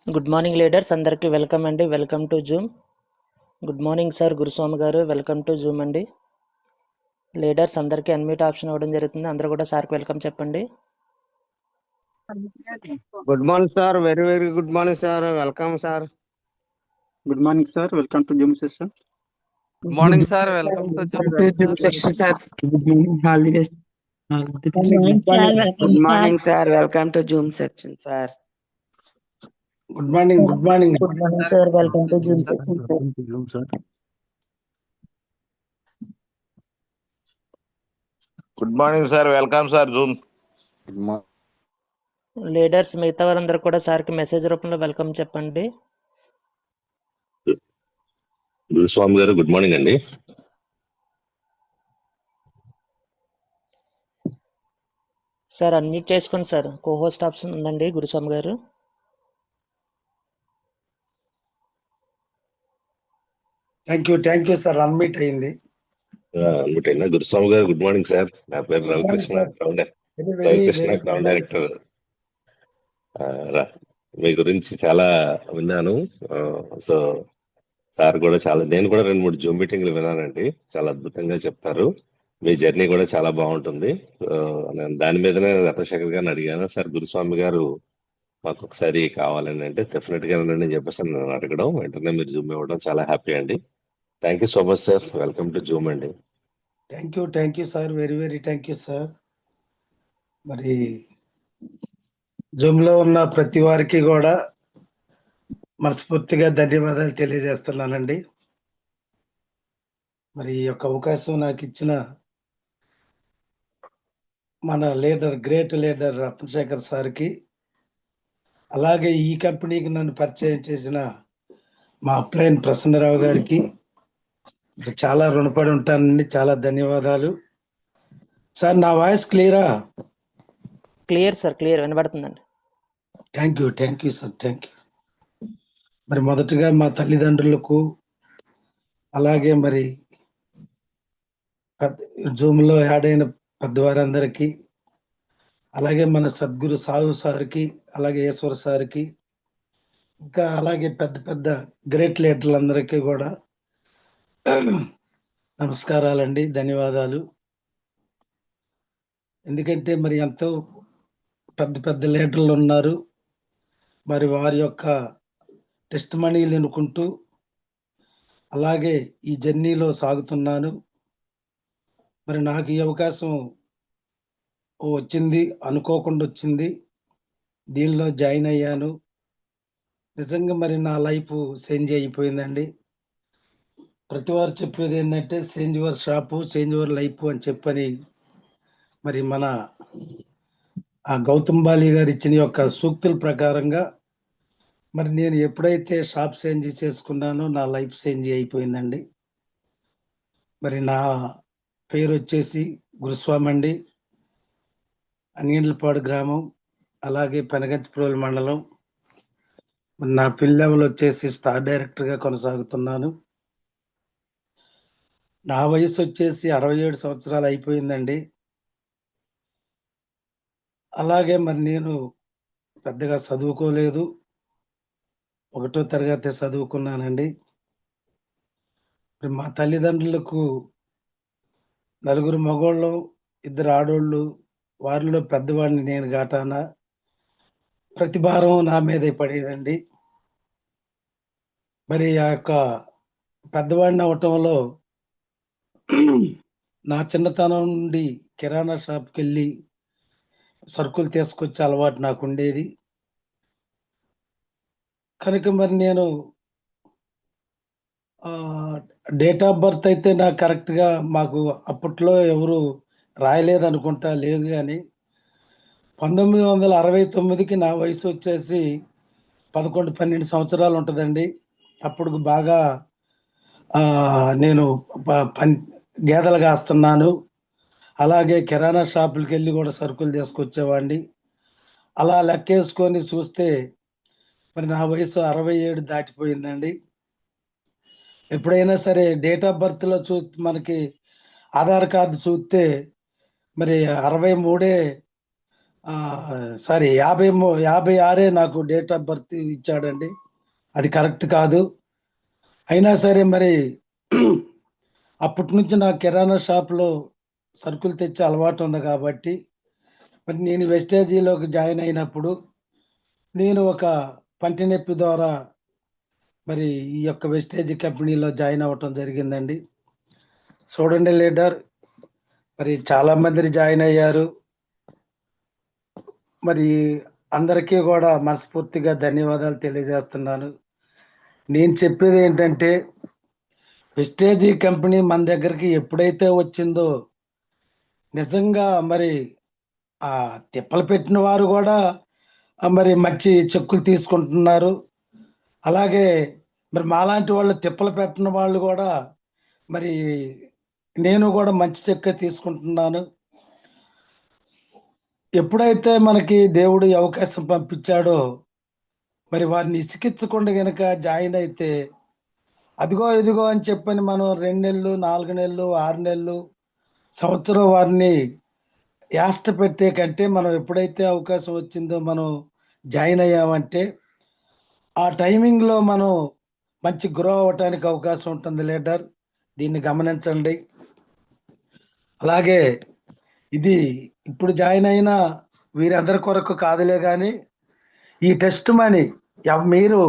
Good morning leaders, అందరికీ welcome అండి. Welcome to Zoom. Good morning sir Guruswamy గారు, welcome to Zoom అండి. Leaders అందరికీ అన్మ్యూట్ ఆప్షన్ ఇవ్వడం జరుగుతుంది. అందరూ కూడా సార్కి వెల్కమ్ చెప్పండి. Good morning sir, very very good morning sir, welcome sir. Good morning sir, welcome to Zoom session. Good morning sir, welcome to Zoom session sir. Good morning holidays. Good morning sir, welcome to Zoom section sir. Good morning good morning sir, welcome to Zoom section sir. Good morning sir, welcome sir Zoom. Leaders మిగతా వాళ్ళందరూ కూడా సార్కి message రూపంలో welcome చెప్పండి. గురుస్వామి గారు good morning అండి. Sir unmute చేసుకోండి sir, co-host option ఉందండి గురుస్వామి గారు. థ్యాంక్ యూ సార్, అన్మిట్ అయింది. అనుకుంటా గురుస్వామి గారు గుడ్ మార్నింగ్ సార్. నా పేరు రవికృష్ణ, క్రౌన్ డైరెక్టర్. మీ గురించి చాలా విన్నాను. సో సార్ కూడా చాలా, నేను కూడా 2-3 జూమ్ మీటింగ్లు విన్నానండి. చాలా అద్భుతంగా చెప్తారు. మీ జర్నీ కూడా చాలా బాగుంటుంది. నేను దాని మీదనే రత్నశేఖర్ గారిని అడిగాను, సార్ గురుస్వామి గారు మాకు ఒకసారి కావాలని, అంటే డెఫినెట్ గా నేను చెప్పేసి నన్ను అడగడం, వెంటనే మీరు జూమ్ ఇవ్వడం చాలా హ్యాపీ అండి. Thank you so much sir, welcome to Zoom అండి. Thank you sir, very very thank you sir. మరి జూమ్ లో ఉన్న ప్రతి వారికి కూడా మనస్ఫూర్తిగా ధన్యవాదాలు తెలియజేస్తున్నానండి. మరి ఈ యొక్క అవకాశం నాకు ఇచ్చిన మన లీడర్, గ్రేట్ లీడర్ రత్నశేఖర్ సార్కి, అలాగే ఈ కంపెనీకి నన్ను పరిచయం చేసిన మా అప్లైన్ ప్రసన్నరావు గారికి చాలా రుణపడి ఉంటానండి. చాలా ధన్యవాదాలు సార్. నా వాయిస్ క్లియరా? క్లియర్ సార్, క్లియర్ వినబడుతుందండి. Thank you sir, thank you. మరి మొదటగా మా తల్లిదండ్రులకు, అలాగే మరి జూమ్లో యాడ్ అయిన పెద్దవారందరికీ, అలాగే మన సద్గురు సాహు సార్కి, అలాగే ఈశ్వర్ సార్కి, ఇంకా అలాగే పెద్ద పెద్ద గ్రేట్ లీడర్లందరికీ కూడా నమస్కారాలండి, ధన్యవాదాలు. ఎందుకంటే మరి ఎంతో పెద్ద పెద్ద లీడర్లు ఉన్నారు. మరి వారి యొక్క టెస్ట్ మనీలు ఎన్నుకుంటూ అలాగే ఈ జర్నీలో సాగుతున్నాను. మరి నాకు ఈ అవకాశం వచ్చింది, అనుకోకుండా వచ్చింది. దీనిలో జాయిన్ అయ్యాను. నిజంగా మరి నా లైఫ్ చేంజ్ అయిపోయిందండి. ప్రతి వారు చెప్పేది ఏంటంటే change your shop, change your life అని చెప్పని, మరి మన ఆ గౌతమ్ బాలి గారు ఇచ్చిన యొక్క సూక్తుల ప్రకారంగా మరి నేను ఎప్పుడైతే షాప్ చేంజ్ చేసుకున్నానో నా లైఫ్ చేంజ్ అయిపోయిందండి. మరి నా పేరు వచ్చేసి గురుస్వామి అండి, అనిగండ్లపాడు గ్రామం, అలాగే పెనగంచిప్రోలు మండలం. నా ఫిల్ లెవెల్ వచ్చేసి స్టార్ డైరెక్టర్గా కొనసాగుతున్నాను. నా వయసు వచ్చేసి 67 సంవత్సరాలు అయిపోయిందండి. అలాగే మరి నేను పెద్దగా చదువుకోలేదు, 1వ తరగతి చదువుకున్నానండి. మా తల్లిదండ్రులకు 4 మగోళ్ళు, 2 ఆడోళ్ళు. వారిలో పెద్దవాడిని నేను గాటాన. ప్రతి భారం నా మీదే పడేదండి. మరి ఆ యొక్క పెద్దవాడిని అవటంలో నా చిన్నతనం నుండి కిరాణా షాప్కి వెళ్ళి సరుకులు తీసుకొచ్చే అలవాటు నాకు ఉండేది. కనుక మరి నేను డేట్ ఆఫ్ బర్త్ అయితే నాకు కరెక్ట్గా మాకు అప్పట్లో ఎవరు రాయలేదు అనుకుంటా, లేదు. కానీ 1969కి నా వయసు వచ్చేసి 11-12 సంవత్సరాలు ఉంటుందండి. అప్పుడు బాగా నేను గేదెలు కాస్తున్నాను. అలాగే కిరాణా షాపులకి వెళ్ళి కూడా సరుకులు తీసుకొచ్చేవాడిని. అలా లెక్కేసుకొని చూస్తే మరి నా వయసు 67 దాటిపోయిందండి. ఎప్పుడైనా సరే డేట్ ఆఫ్ బర్త్లో మనకి ఆధార్ కార్డు చూస్తే మరి 63 సారీ 56 నాకు డేట్ ఆఫ్ బర్త్ ఇచ్చాడండి. అది కరెక్ట్ కాదు. అయినా సరే మరి అప్పటి నుంచి నా కిరాణా షాప్లో సరుకులు తెచ్చే అలవాటు ఉంది కాబట్టి మరి నేను వెస్టేజీలోకి జాయిన్ అయినప్పుడు నేను ఒక పంటి నొప్పి ద్వారా మరి ఈ యొక్క వెస్టేజ్ కంపెనీలో జాయిన్ అవ్వటం జరిగిందండి. చూడండి లీడర్, మరి చాలా మంది జాయిన్ అయ్యారు. మరి అందరికీ కూడా మనస్ఫూర్తిగా ధన్యవాదాలు తెలియజేస్తున్నాను. నేను చెప్పేది ఏంటంటే వెస్టేజీ కంపెనీ మన దగ్గరికి ఎప్పుడైతే వచ్చిందో నిజంగా మరి ఆ తిప్పలు పెట్టిన వారు కూడా మరి మంచి చెక్కులు తీసుకుంటున్నారు. అలాగే మరి మాలాంటి వాళ్ళు తిప్పలు పెట్టిన వాళ్ళు కూడా మరి నేను కూడా మంచి చెక్కే తీసుకుంటున్నాను. ఎప్పుడైతే మనకి దేవుడు ఈ అవకాశం పంపించాడో మరి వారిని ఇసికించకుండా గనక జాయిన్ అయితే అదిగో ఇదిగో అని చెప్పని మనం 2 నెలలు 4 నెలలు 6 నెలలు సంవత్సరం వారిని యాష్ట పెట్టే కంటే మనం ఎప్పుడైతే అవకాశం వచ్చిందో మనం జాయిన్ అయ్యామంటే ఆ టైమింగ్లో మనం మంచి గ్రో అవ్వటానికి అవకాశం ఉంటుంది లీడర్. దీన్ని గమనించండి. అలాగే ఇది ఇప్పుడు జాయిన్ అయిన వీరందరి కొరకు కాదులే కానీ ఈ టెస్ట్ మనీ మీరు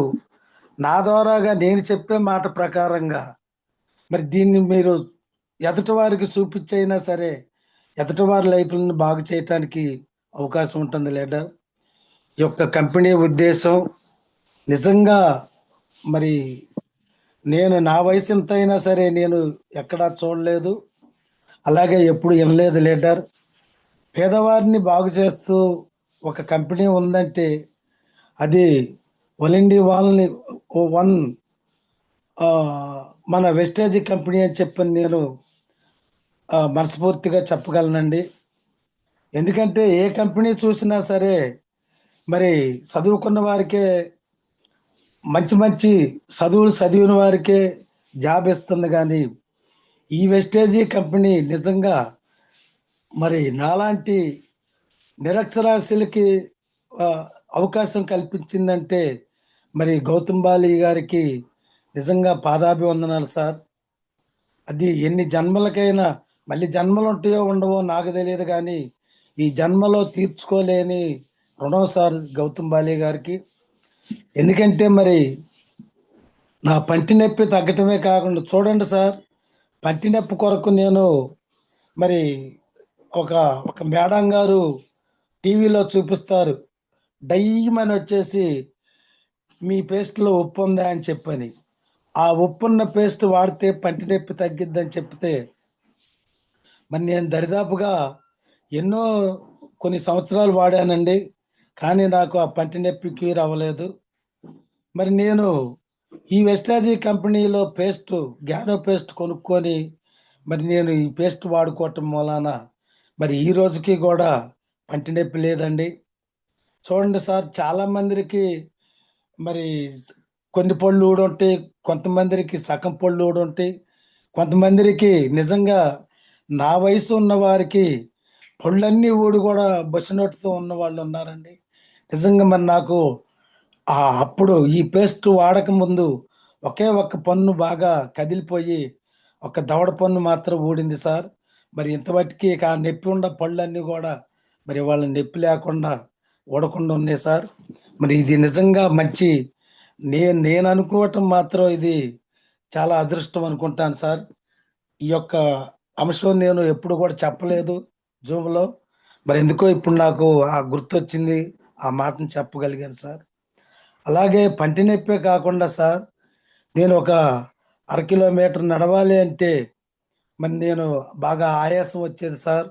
నా ద్వారాగా నేను చెప్పే మాట ప్రకారంగా మరి దీన్ని మీరు ఎదుటి వారికి చూపించైనా సరే ఎదుటి వారి లైఫ్లను బాగు చేయటానికి అవకాశం ఉంటుంది లీడర్. ఈ యొక్క కంపెనీ ఉద్దేశం నిజంగా మరి నేను నా వయసు ఎంత అయినా సరే నేను ఎక్కడా చూడలేదు, అలాగే ఎప్పుడు వినలేదు లీడర్. పేదవారిని బాగు చేస్తూ ఒక కంపెనీ ఉందంటే అది వాళ్ళని వన్ మన వెస్టేజ్ కంపెనీ అని చెప్పని నేను మనస్ఫూర్తిగా చెప్పగలనండి. ఎందుకంటే ఏ కంపెనీ చూసినా సరే మరి చదువుకున్న వారికే మంచి మంచి చదువులు చదివిన వారికే జాబ్ ఇస్తుంది. కానీ ఈ వెస్టేజీ కంపెనీ నిజంగా మరి నాలాంటి నిరక్షరాస్యులకి అవకాశం కల్పించిందంటే మరి గౌతమ్ బాలి గారికి నిజంగా పాదాభివందనాలు సార్. అది ఎన్ని జన్మలకైనా మళ్ళీ జన్మలు ఉంటాయో ఉండవో నాకు తెలియదు, కానీ ఈ జన్మలో తీర్చుకోలేని రుణం సార్ గౌతమ్ బాలి గారికి. ఎందుకంటే మరి నా పంటి నొప్పి తగ్గటమే కాకుండా చూడండి సార్, పంటి నొప్పి కొరకు నేను మరి ఒక మేడం గారు టీవీలో చూపిస్తారు, డయ్యమని వచ్చేసి మీ పేస్ట్లో ఉప్పు ఉందా అని చెప్పని. ఆ ఉప్పున్న పేస్ట్ వాడితే పంటి నొప్పి తగ్గిద్దని చెప్తే మరి నేను దరిదాపుగా ఎన్నో కొన్ని సంవత్సరాలు వాడానండి, కానీ నాకు ఆ పంటి నొప్పి క్యూర్ అవ్వలేదు. మరి నేను ఈ వెస్టాజీ కంపెనీలో గ్యానో పేస్ట్ కొనుక్కొని మరి నేను ఈ పేస్ట్ వాడుకోవటం మూలాన మరి ఈ రోజుకి కూడా పంటి నొప్పి లేదండి. చూడండి సార్, చాలామందికి మరి కొన్ని పళ్ళు ఊడుంటాయి, కొంతమందికి సగం పళ్ళు ఊడుంటాయి, కొంతమందికి నిజంగా నా వయసు ఉన్న వారికి పళ్ళన్నీ ఊడి కూడా బొసినోటితో ఉన్న వాళ్ళు ఉన్నారండి. నిజంగా మరి నాకు అప్పుడు ఈ పేస్ట్ వాడక ముందు ఒకే ఒక్క పన్ను బాగా కదిలిపోయి ఒక దవడ పన్ను మాత్రం ఊడింది సార్. మరి ఇంతవరకు ఆ నొప్పి ఉన్న పళ్ళన్నీ కూడా మరి వాళ్ళ నొప్పి లేకుండా ఊడకుండా ఉన్నాయి సార్. మరి ఇది నిజంగా మంచి నేను అనుకోవటం మాత్రం ఇది చాలా అదృష్టం అనుకుంటాను సార్. ఈ యొక్క అంశం నేను ఎప్పుడు కూడా చెప్పలేదు జూమ్లో, మరి ఎందుకో ఇప్పుడు నాకు గుర్తొచ్చింది, ఆ మాటను చెప్పగలిగాను సార్. అలాగే పంటి నొప్పే కాకుండా సార్, నేను ఒక 1/2 కిలోమీటర్ నడవాలి అంటే మరి నేను బాగా ఆయాసం వచ్చేది సార్.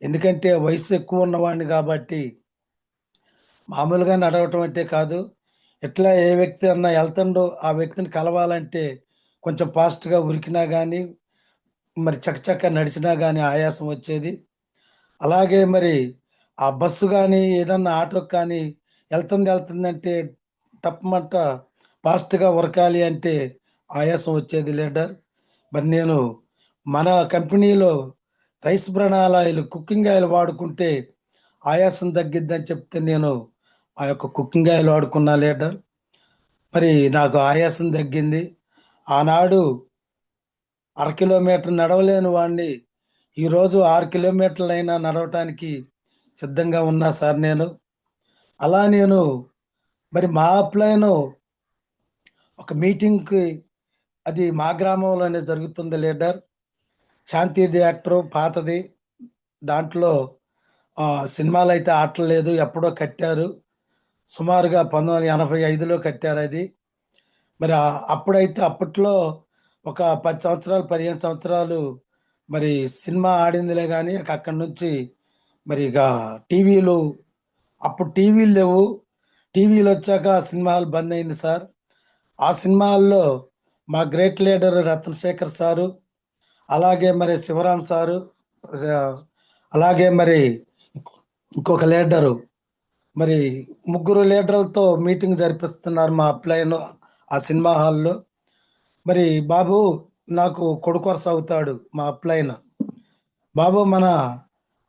ఎందుకంటే వయసు ఎక్కువ ఉన్నవాడిని కాబట్టి మామూలుగా నడవటం అంటే కాదు, ఎట్లా ఏ వ్యక్తి అన్నా వెళ్తుండో ఆ వ్యక్తిని కలవాలంటే కొంచెం ఫాస్ట్గా ఉరికినా కానీ మరి చకచక్క నడిచినా కానీ ఆయాసం వచ్చేది. అలాగే మరి ఆ బస్సు కానీ ఏదన్నా ఆటోకి కానీ వెళ్తుందంటే తప్పమంట ఫాస్ట్గా ఉరకాలి అంటే ఆయాసం వచ్చేది లీడర్. మరి నేను మన కంపెనీలో రైస్ బ్రనాల్ ఆయిల్, కుకింగ్ ఆయిల్ వాడుకుంటే ఆయాసం తగ్గిద్దని చెప్తే నేను ఆ యొక్క కుకింగ్ ఆయిల్ వాడుకున్నా లీడర్. మరి నాకు ఆయాసం తగ్గింది. ఆనాడు 1/2 కిలోమీటర్ నడవలేని వాడిని ఈరోజు 6 కిలోమీటర్లైనా నడవటానికి సిద్ధంగా ఉన్నా సార్ నేను. అలా నేను మరి మా అప్లైను ఒక మీటింగ్కి, అది మా గ్రామంలోనే జరుగుతుంది లీడర్. శాంతి థియేటర్ పాతది, దాంట్లో సినిమాలు అయితే ఆడలేదు, ఎప్పుడో కట్టారు, సుమారుగా 1985లో కట్టారు అది. మరి అప్పుడైతే అప్పట్లో ఒక 10 సంవత్సరాలు 15 సంవత్సరాలు మరి సినిమా ఆడిందిలే, కానీ అక్కడి నుంచి మరి ఇక టీవీలు, అప్పుడు టీవీలు లేవు, టీవీలు వచ్చాక సినిమా హాల్ బంద్ అయింది సార్. ఆ సినిమా హాల్లో మా గ్రేట్ లీడర్ రత్నశేఖర్ సారు, అలాగే మరి శివరాం సారు, అలాగే మరి ఇంకొక లీడరు, మరి ముగ్గురు లీడర్లతో మీటింగ్ జరిపిస్తున్నారు మా అప్లైన్ ఆ సినిమా హాల్లో. మరి బాబు, నాకు కొడుకు వరుస అవుతాడు మా అప్లైన్. బాబు, మన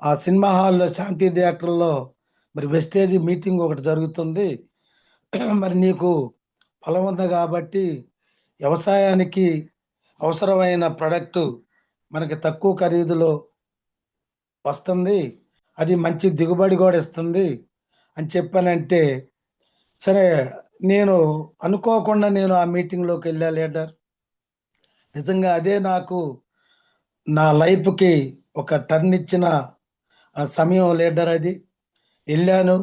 ఆ సినిమా హాల్లో శాంతి థియేటర్లో మరి వెస్టేజ్ మీటింగ్ ఒకటి జరుగుతుంది, మరి నీకు పొలం ఉంది కాబట్టి వ్యవసాయానికి అవసరమైన ప్రొడక్టు మనకి తక్కువ ఖరీదులో వస్తుంది, అది మంచి దిగుబడి కూడా ఇస్తుంది అని చెప్పానంటే, సరే నేను అనుకోకుండా నేను ఆ మీటింగ్లోకి వెళ్ళా లీడర్. నిజంగా అదే నాకు నా లైఫ్కి ఒక టర్న్ ఇచ్చిన సమయం లీడర్. అది వెళ్ళాను,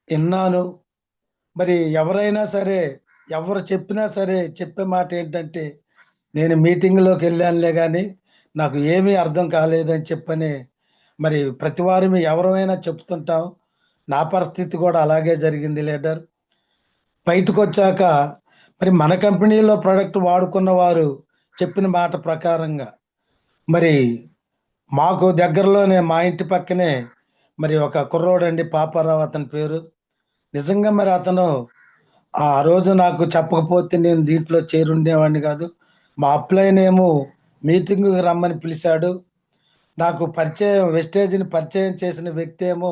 విన్నాను. మరి ఎవరైనా సరే, ఎవరు చెప్పినా సరే చెప్పే మాట ఏంటంటే, నేను మీటింగ్లోకి వెళ్ళానులే కానీ నాకు ఏమీ అర్థం కాలేదని చెప్పని మరి ప్రతి వారం ఎవరైనా చెప్తుంటాం. నా పరిస్థితి కూడా అలాగే జరిగింది లీడర్. బయటకు వచ్చాక మరి మన కంపెనీలో ప్రోడక్ట్ వాడుకున్న వారు చెప్పిన మాట ప్రకారంగా, మరి మాకు దగ్గరలోనే మా ఇంటి పక్కనే మరి ఒక కుర్రోడండి, పాపారావు అతని పేరు. నిజంగా మరి అతను ఆ రోజు నాకు చెప్పకపోతే నేను దీంట్లో చేరుండేవాడిని కాదు. మా అప్లైన్ ఏమో మీటింగ్కి రమ్మని పిలిచాడు. నాకు పరిచయం, వెస్టేజ్ని పరిచయం చేసిన వ్యక్తి ఏమో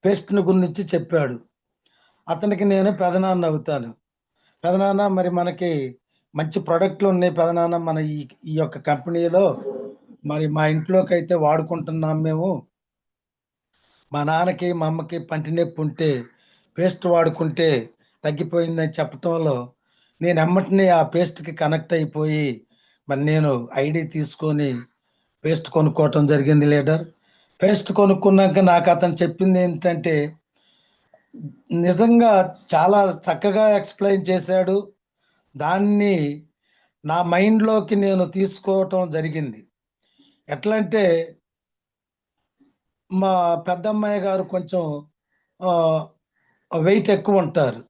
పేస్ట్ని గురించి చెప్పాడు. అతనికి నేను పెదనాన్న అవుతాను. పెదనాన్న, మరి మనకి మంచి ప్రోడక్ట్లు ఉన్నాయి పెదనాన్న, మన ఈ ఈ యొక్క కంపెనీలో మరి మా ఇంట్లోకి అయితే వాడుకుంటున్నాం మేము. మా నాన్నకి మా అమ్మకి పంటి నొప్పి ఉంటే పేస్ట్ వాడుకుంటే తగ్గిపోయిందని చెప్పటంలో నేను ఎమ్మటిని ఆ పేస్ట్కి కనెక్ట్ అయిపోయి మరి నేను ఐడి తీసుకొని పేస్ట్ కొనుక్కోవటం జరిగింది లీడర్. పేస్ట్ కొనుక్కున్నాక నాకు అతను చెప్పింది ఏంటంటే, నిజంగా చాలా చక్కగా ఎక్స్ప్లెయిన్ చేశాడు. దాన్ని నా మైండ్లోకి నేను తీసుకోవటం జరిగింది. ఎట్లా అంటే, మా పెద్దమ్మాయి గారు కొంచెం వెయిట్ ఎక్కువ ఉంటారు.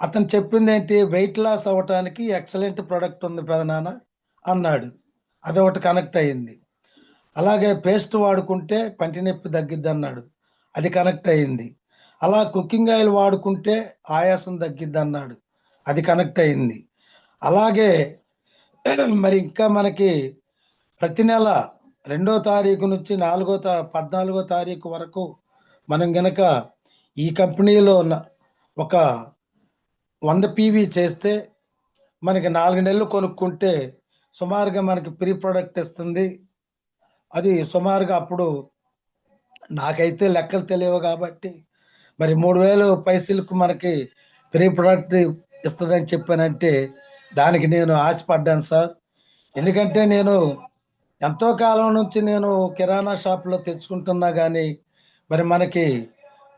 అతను చెప్పింది ఏంటి, వెయిట్ లాస్ అవ్వటానికి ఎక్సలెంట్ ప్రోడక్ట్ ఉంది పెదనాన్న అన్నాడు. అదొకటి కనెక్ట్ అయ్యింది. అలాగే పేస్ట్ వాడుకుంటే పంటి నొప్పి తగ్గిద్ది అన్నాడు, అది కనెక్ట్ అయ్యింది. అలా కుకింగ్ ఆయిల్ వాడుకుంటే ఆయాసం తగ్గిద్ది అన్నాడు, అది కనెక్ట్ అయ్యింది. అలాగే మరి ఇంకా మనకి ప్రతి నెల 2వ తారీఖు నుంచి 14వ తారీఖు వరకు మనం గనక ఈ కంపెనీలో ఒక 100 PV చేస్తే మనకి 4 నెలలు కొనుక్కుంటే సుమారుగా మనకి ప్రీ ప్రొడక్ట్ ఇస్తుంది. అది సుమారుగా అప్పుడు నాకైతే లెక్కలు తెలియవు కాబట్టి మరి 3000 పైసలకు మనకి ప్రీ ప్రొడక్ట్ ఇస్తుందని చెప్పానంటే దానికి నేను ఆశపడ్డాను సార్. ఎందుకంటే నేను ఎంతో కాలం నుంచి నేను కిరాణా షాప్లో తెచ్చుకుంటున్నా కానీ మరి మనకి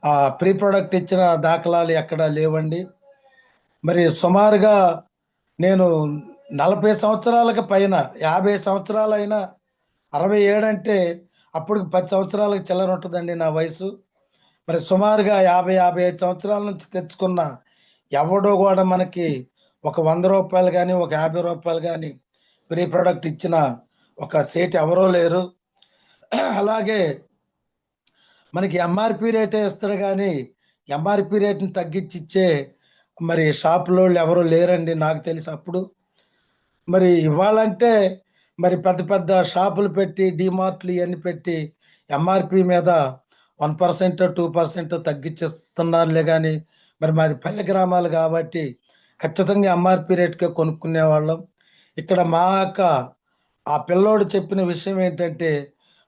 ఆ ప్రీ ప్రొడక్ట్ ఇచ్చిన దాఖలాలు ఎక్కడా లేవండి. మరి సుమారుగా నేను 40 సంవత్సరాలకు పైన, 50 సంవత్సరాలైనా, 67 అంటే అప్పుడు 10 సంవత్సరాలకు చిల్లర ఉంటుందండి నా వయసు. మరి సుమారుగా 50-55 సంవత్సరాల నుంచి తెచ్చుకున్న ఎవడో కూడా మనకి ఒక 100 రూపాయలు కానీ ఒక 50 రూపాయలు కానీ ప్రీ ప్రొడక్ట్ ఇచ్చిన ఒక సేట్ ఎవరో లేరు. అలాగే మనకి ఎంఆర్పి రేటే ఇస్తాడు కానీ ఎంఆర్పి రేట్ని తగ్గించి ఇచ్చే మరి షాపులో ఎవరు లేరండి నాకు తెలిసి అప్పుడు. మరి ఇవ్వాలంటే మరి పెద్ద పెద్ద షాపులు పెట్టి, డిమార్ట్లు ఇవన్నీ పెట్టి ఎంఆర్పి మీద 1% 2% తగ్గించేస్తున్నారులే కానీ మరి మాది పల్లె గ్రామాలు కాబట్టి ఖచ్చితంగా ఎంఆర్పి రేట్కే కొనుక్కునే వాళ్ళం. ఇక్కడ మా యొక్క ఆ పిల్లోడు చెప్పిన విషయం ఏంటంటే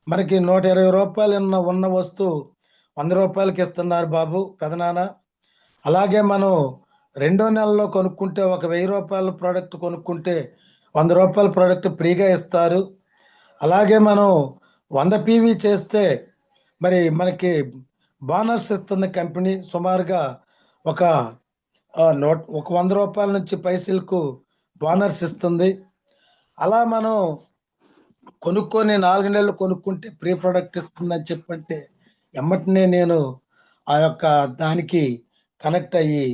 మనకి 120 రూపాయలు ఉన్న వస్తువు 100 రూపాయలకి ఇస్తున్నారు బాబు పెదనాన్న. అలాగే మనం రెండో నెలలో కొనుక్కుంటే ఒక 1000 రూపాయల ప్రోడక్ట్ కొనుక్కుంటే 100 రూపాయల ప్రోడక్ట్ ఫ్రీగా ఇస్తారు. అలాగే మనం 100 పీవీ చేస్తే మరి మనకి బోనస్ ఇస్తుంది కంపెనీ సుమారుగా ఒక ఒక 100 రూపాయల నుంచి పైసలకు బోనస్ ఇస్తుంది. అలా మనం కొనుక్కొని 4 నెలలు కొనుక్కుంటే ప్రీ ప్రొడక్ట్ ఇస్తుందని చెప్పంటే ఎమ్మటనే నేను ఆ యొక్క దానికి కనెక్ట్ అయ్యి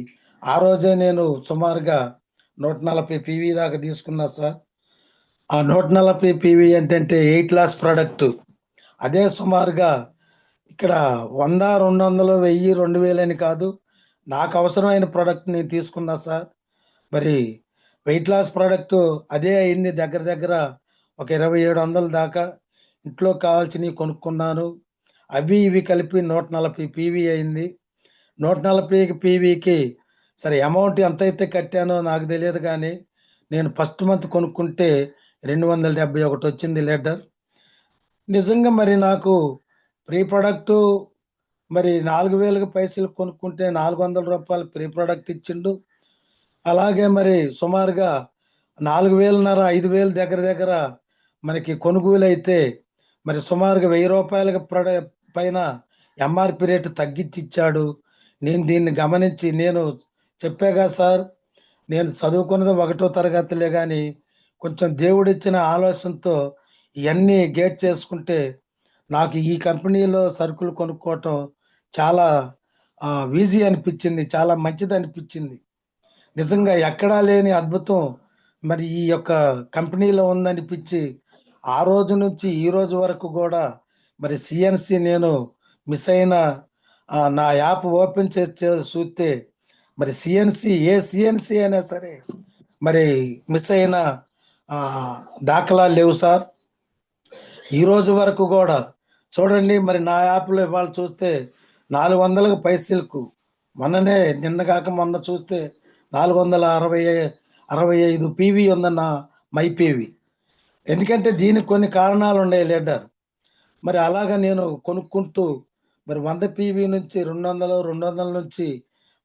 ఆ రోజే నేను సుమారుగా 140 పీవీ దాకా తీసుకున్నా సార్. ఆ 140 పీవీ ఏంటంటే 8 లాస్ ప్రోడక్ట్. అదే సుమారుగా ఇక్కడ 100 200 1000 2000 అని కాదు, నాకు అవసరమైన ప్రోడక్ట్ నేను తీసుకున్నా సార్. మరి వెయిట్ లాస్ ప్రోడక్ట్ అదే అయింది దగ్గర దగ్గర ఒక 2700 దాకా. ఇంట్లో కావాల్సినవి కొనుక్కున్నాను. అవి ఇవి కలిపి 140 పీవీ అయింది. 140 పీవీకి సరే అమౌంట్ ఎంతైతే కట్టానో నాకు తెలియదు కానీ నేను ఫస్ట్ మంత్ కొనుక్కుంటే 271 వచ్చింది లీటర్. నిజంగా మరి నాకు ప్రీ ప్రొడక్టు మరి 4000 పైసలు కొనుక్కుంటే 400 రూపాయలు ప్రీ ప్రొడక్ట్ ఇచ్చిండు. అలాగే మరి సుమారుగా 4000 5000 దగ్గర దగ్గర మనకి కొనుగోలు అయితే మరి సుమారుగా 1000 రూపాయలకు పైన ఎంఆర్పి రేటు తగ్గించి ఇచ్చాడు. నేను దీన్ని గమనించి నేను చెప్పాగా సార్, నేను చదువుకున్నది 1వ తరగతిలే కానీ కొంచెం దేవుడిచ్చిన ఆలోచనతో ఇవన్నీ గేట్ చేసుకుంటే నాకు ఈ కంపెనీలో సరుకులు కొనుక్కోవటం చాలా ఈజీ అనిపించింది, చాలా మంచిది అనిపించింది. నిజంగా ఎక్కడా లేని అద్భుతం మరి ఈ యొక్క కంపెనీలో ఉందనిపించి ఆ రోజు నుంచి ఈ రోజు వరకు కూడా మరి సిఎన్సి నేను మిస్ అయిన నా యాప్ ఓపెన్ చేసి చూస్తే మరి సిఎన్సి అయినా సరే మరి మిస్ అయిన దాఖలాలు లేవు సార్. ఈ రోజు వరకు కూడా చూడండి మరి నా యాప్లో ఇవాళ చూస్తే 400 పైసలకు మొన్ననే నిన్న కాక మొన్న చూస్తే 465 పీవీ ఉందన్న మై పీవీ. ఎందుకంటే దీనికి కొన్ని కారణాలు ఉన్నాయి లీడర్. మరి అలాగా నేను కొనుక్కుంటూ మరి 100 పీవీ నుంచి 200 నుంచి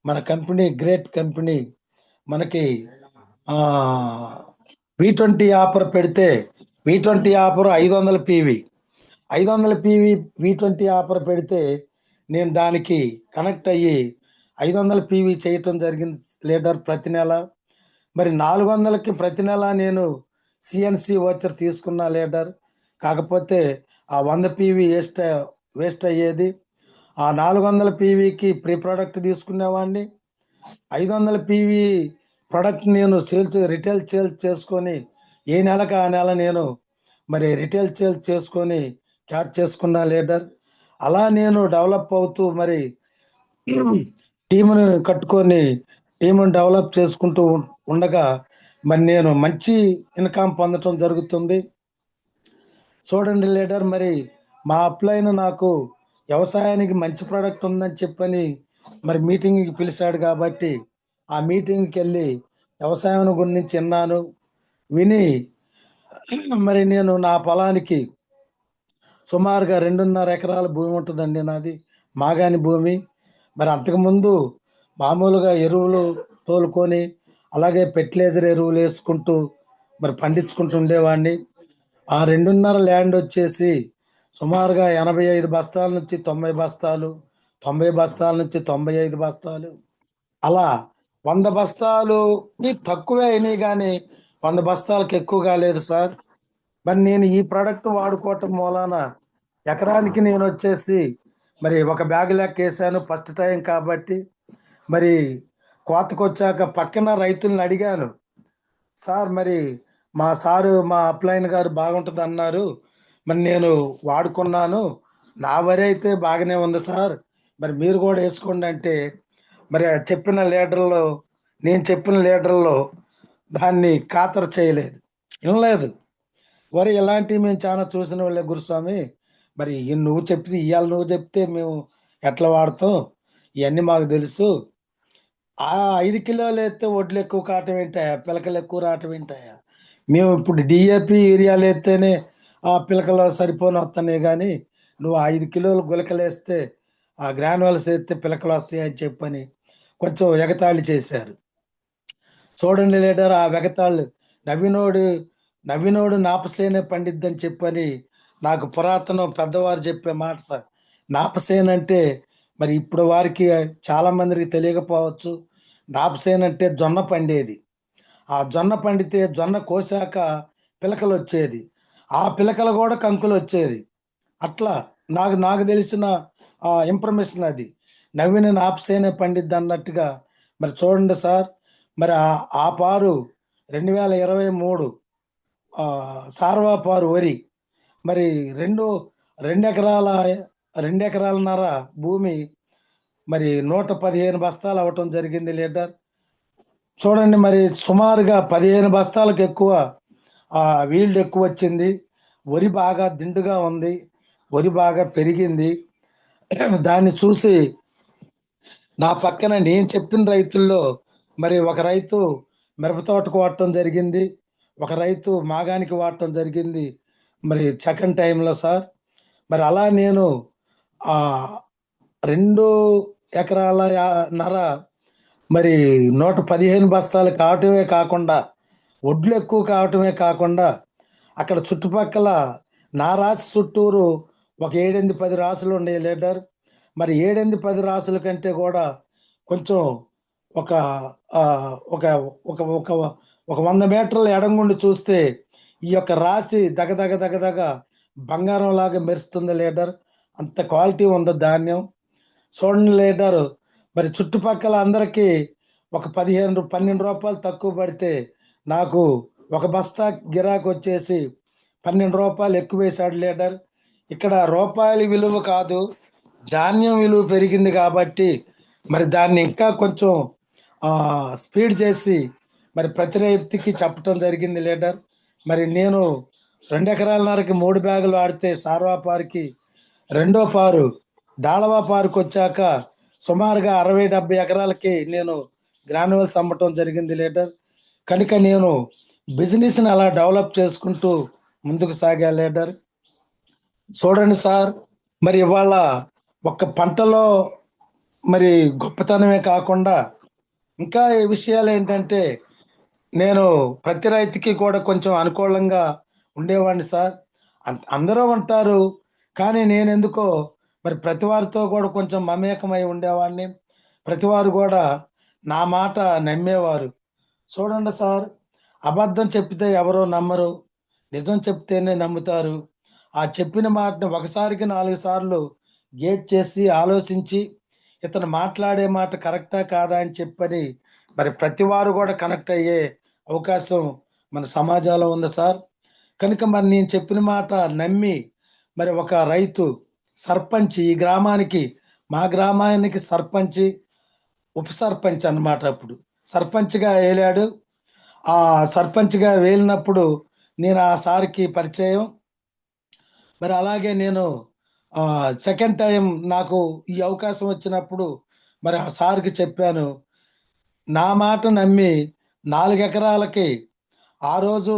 మన కంపెనీ గ్రేట్ కంపెనీ మనకి V20 ఆఫర్ పెడితే V20 offer 500 PV 500 PV V20 offer పెడితే నేను దానికి కనెక్ట్ అయ్యి 500 పీవీ చేయటం జరిగింది లీడర్ ప్రతి నెల. మరి 400కి ప్రతి నెల నేను సిఎన్సి వాచర్ తీసుకున్న లీడర్. కాకపోతే ఆ 100 పీవీ వేస్ట్ అయ్యేది. ఆ 400 పీవీకి ప్రీ ప్రోడక్ట్ తీసుకునేవాడిని. 500 పీవీ ప్రోడక్ట్ నేను రిటైల్ సేల్స్ చేసుకొని ఏ నెలకు ఆ నెల నేను మరి రిటైల్ సేల్స్ చేసుకొని క్యాచ్ చేసుకున్న లీడర్. అలా నేను డెవలప్ అవుతూ మరి టీముని కట్టుకొని టీముని డెవలప్ చేసుకుంటూ ఉండగా మరి నేను మంచి ఇన్కమ్ పొందటం జరుగుతుంది. చూడండి లీడర్, మరి మా అప్లైన్ నాకు వ్యవసాయానికి మంచి ప్రోడక్ట్ ఉందని చెప్పని మరి మీటింగ్కి పిలిచాడు కాబట్టి ఆ మీటింగ్కి వెళ్ళి వ్యవసాయం గురించి విన్నాను. విని మరి నేను నా పొలానికి సుమారుగా 2.5 ఎకరాల భూమి ఉంటుందండి నాది, మాగాని భూమి. మరి అంతకుముందు మామూలుగా ఎరువులు తోలుకొని అలాగే ఫెర్టిలైజర్ ఎరువులు వేసుకుంటూ మరి పండించుకుంటూ ఉండేవాడిని. ఆ 2.5 ల్యాండ్ వచ్చేసి సుమారుగా 85 బస్తాల నుంచి 90 బస్తాలు, 90 బస్తాల నుంచి 95 బస్తాలు, అలా 100 బస్తాలు తక్కువే అయినాయి కానీ 100 బస్తాలకు ఎక్కువ కాలేదు సార్. మరి నేను ఈ ప్రోడక్ట్ వాడుకోవటం మూలాన ఎకరానికి నేను వచ్చేసి మరి ఒక బ్యాగ్ లెక్క వేసాను ఫస్ట్ టైం కాబట్టి. మరి కోతకు వచ్చాక పక్కన రైతులను అడిగాను, సార్ మరి మా సారు మా అప్లైన్ గారు బాగుంటుంది అన్నారు, మరి నేను వాడుకున్నాను, నా వరి అయితే బాగానే ఉంది సార్, మరి మీరు కూడా వేసుకోండి అంటే మరి నేను చెప్పిన లీడర్లో దాన్ని ఖాతరు చేయలేదు, వినలేదు. వరి ఇలాంటివి మేము చాలా చూసిన వాళ్ళే గురుస్వామి, మరి నువ్వు చెప్తే మేము ఎట్లా వాడతాం, ఇవన్నీ మాకు తెలుసు. ఆ 5 కిలోలు ఎత్తే వడ్లు ఎక్కువ కావటం ఏంటాయా, పిలకలు ఎక్కువ రావటం ఏంటాయా? మేము ఇప్పుడు డిఏపి యూరియాలు ఎత్తేనే ఆ పిలకలు సరిపోని వస్తున్నాయి, కానీ నువ్వు 5 కిలోలు గులకలు వేస్తే ఆ గ్రానువల్స్ వేస్తే పిలకలు వస్తాయి అని చెప్పని కొంచెం ఎగతాళి చేశారు. చూడండి లీడర్, ఆ వెగతాళ్ళు నవ్వినోడు నవ్వినోడు నాపసేనే పండిద్దని చెప్పని నాకు పురాతనం పెద్దవారు చెప్పే మాట సార్. నాపసేన అంటే మరి ఇప్పుడు వారికి చాలా మందికి తెలియకపోవచ్చు. నాపసేన అంటే జొన్న పండేది. ఆ జొన్న పండితే జొన్న కోసాక పిలకలు వచ్చేది, ఆ పిలకలు కూడా కంకులు వచ్చేది. అట్లా నాకు నాకు తెలిసిన ఇన్ఫర్మేషన్ అది. నవ్విన నాపసేనే పండిద్ది అన్నట్టుగా మరి చూడండి సార్. మరి ఆ పారు 2023 సార్వా పారు వరి మరి రెండు 2 ఎకరాలన్నర భూమి మరి 115 బస్తాలు అవటం జరిగింది లీడర్. చూడండి, మరి సుమారుగా 15 బస్తాలకు ఎక్కువ వీల్డ్ ఎక్కువ వచ్చింది. వరి బాగా దిండుగా ఉంది, వరి బాగా పెరిగింది. దాన్ని చూసి నా పక్కన నేను చెప్పిన రైతుల్లో మరి ఒక రైతు మిరప తోటకు వాడటం జరిగింది, ఒక రైతు మాగానికి వాడటం జరిగింది మరి సెకండ్ టైంలో సార్. మరి అలా నేను 2 ఎకరాలన్నర మరి 115 బస్తాలు కావటమే కాకుండా, వడ్లు ఎక్కువ కావటమే కాకుండా, అక్కడ చుట్టుపక్కల నా రాశి చుట్టూరు ఒక 7-10 రాసులు ఉన్నాయి లీడర్. మరి 7-10 రాసుల కంటే కూడా కొంచెం ఒక ఒక ఒక ఒక ఒక 100 మీటర్ల ఎడంగుండి చూస్తే ఈ యొక్క రాశి దగదగ దగదగ బంగారం లాగా మెరుస్తుంది లీడర్. అంత క్వాలిటీ ఉంది ధాన్యం. చూడండి లీడర్, మరి చుట్టుపక్కల అందరికీ ఒక 12 రూపాయలు తక్కువ పడితే నాకు ఒక బస్తా గిరాకు వచ్చేసి 12 రూపాయలు ఎక్కువ వేశాడు లీడర్. ఇక్కడ రూపాయల విలువ కాదు, ధాన్యం విలువ పెరిగింది కాబట్టి మరి దాన్ని ఇంకా కొంచెం స్పీడ్ చేసి మరి ప్రతి రైతుకి చెప్పటం జరిగింది లీడర్. మరి నేను 2 ఎకరాలన్నరకి 3 బ్యాగులు ఆడితే సార్వా పారుకి రెండో పారు దాళవా పారుకు వచ్చాక సుమారుగా 60-70 ఎకరాలకి నేను గ్రానువల్స్ అమ్మటం జరిగింది లీడర్. కనుక నేను బిజినెస్ని అలా డెవలప్ చేసుకుంటూ ముందుకు సాగా లీడర్. చూడండి సార్, మరి ఇవాళ ఒక్క పంటలో మరి గొప్పతనమే కాకుండా ఇంకా ఈ విషయాలు ఏంటంటే, నేను ప్రతి రైతుకి కూడా కొంచెం అనుకూలంగా ఉండేవాడిని సార్. అందరూ ఉంటారు, కానీ నేను ఎందుకో మరి ప్రతి వారితో కూడా కొంచెం మమేకమై ఉండేవాడిని. ప్రతివారు కూడా నా మాట నమ్మేవారు. చూడండి సార్, అబద్ధం చెప్తే ఎవరో నమ్మరు, నిజం చెప్తేనే నమ్ముతారు. ఆ చెప్పిన మాటను ఒకసారికి 4 సార్లు గేజ్ చేసి ఆలోచించి ఇతను మాట్లాడే మాట కరెక్టా కాదా అని చెప్పని మరి ప్రతి వారు కూడా కనెక్ట్ అయ్యే అవకాశం మన సమాజంలో ఉంది సార్. కనుక మరి నేను చెప్పిన మాట నమ్మి మరి ఒక రైతు సర్పంచ్, ఈ గ్రామానికి, మా గ్రామానికి సర్పంచ్, ఉప సర్పంచ్ అన్నమాట. అప్పుడు సర్పంచ్గా వేలాడు. ఆ సర్పంచ్గా వేలినప్పుడు నేను ఆ సార్కి పరిచయం. మరి అలాగే నేను సెకండ్ టైం నాకు ఈ అవకాశం వచ్చినప్పుడు మరి ఆ సార్కి చెప్పాను. నా మాట నమ్మి 4 ఎకరాలకి ఆ రోజు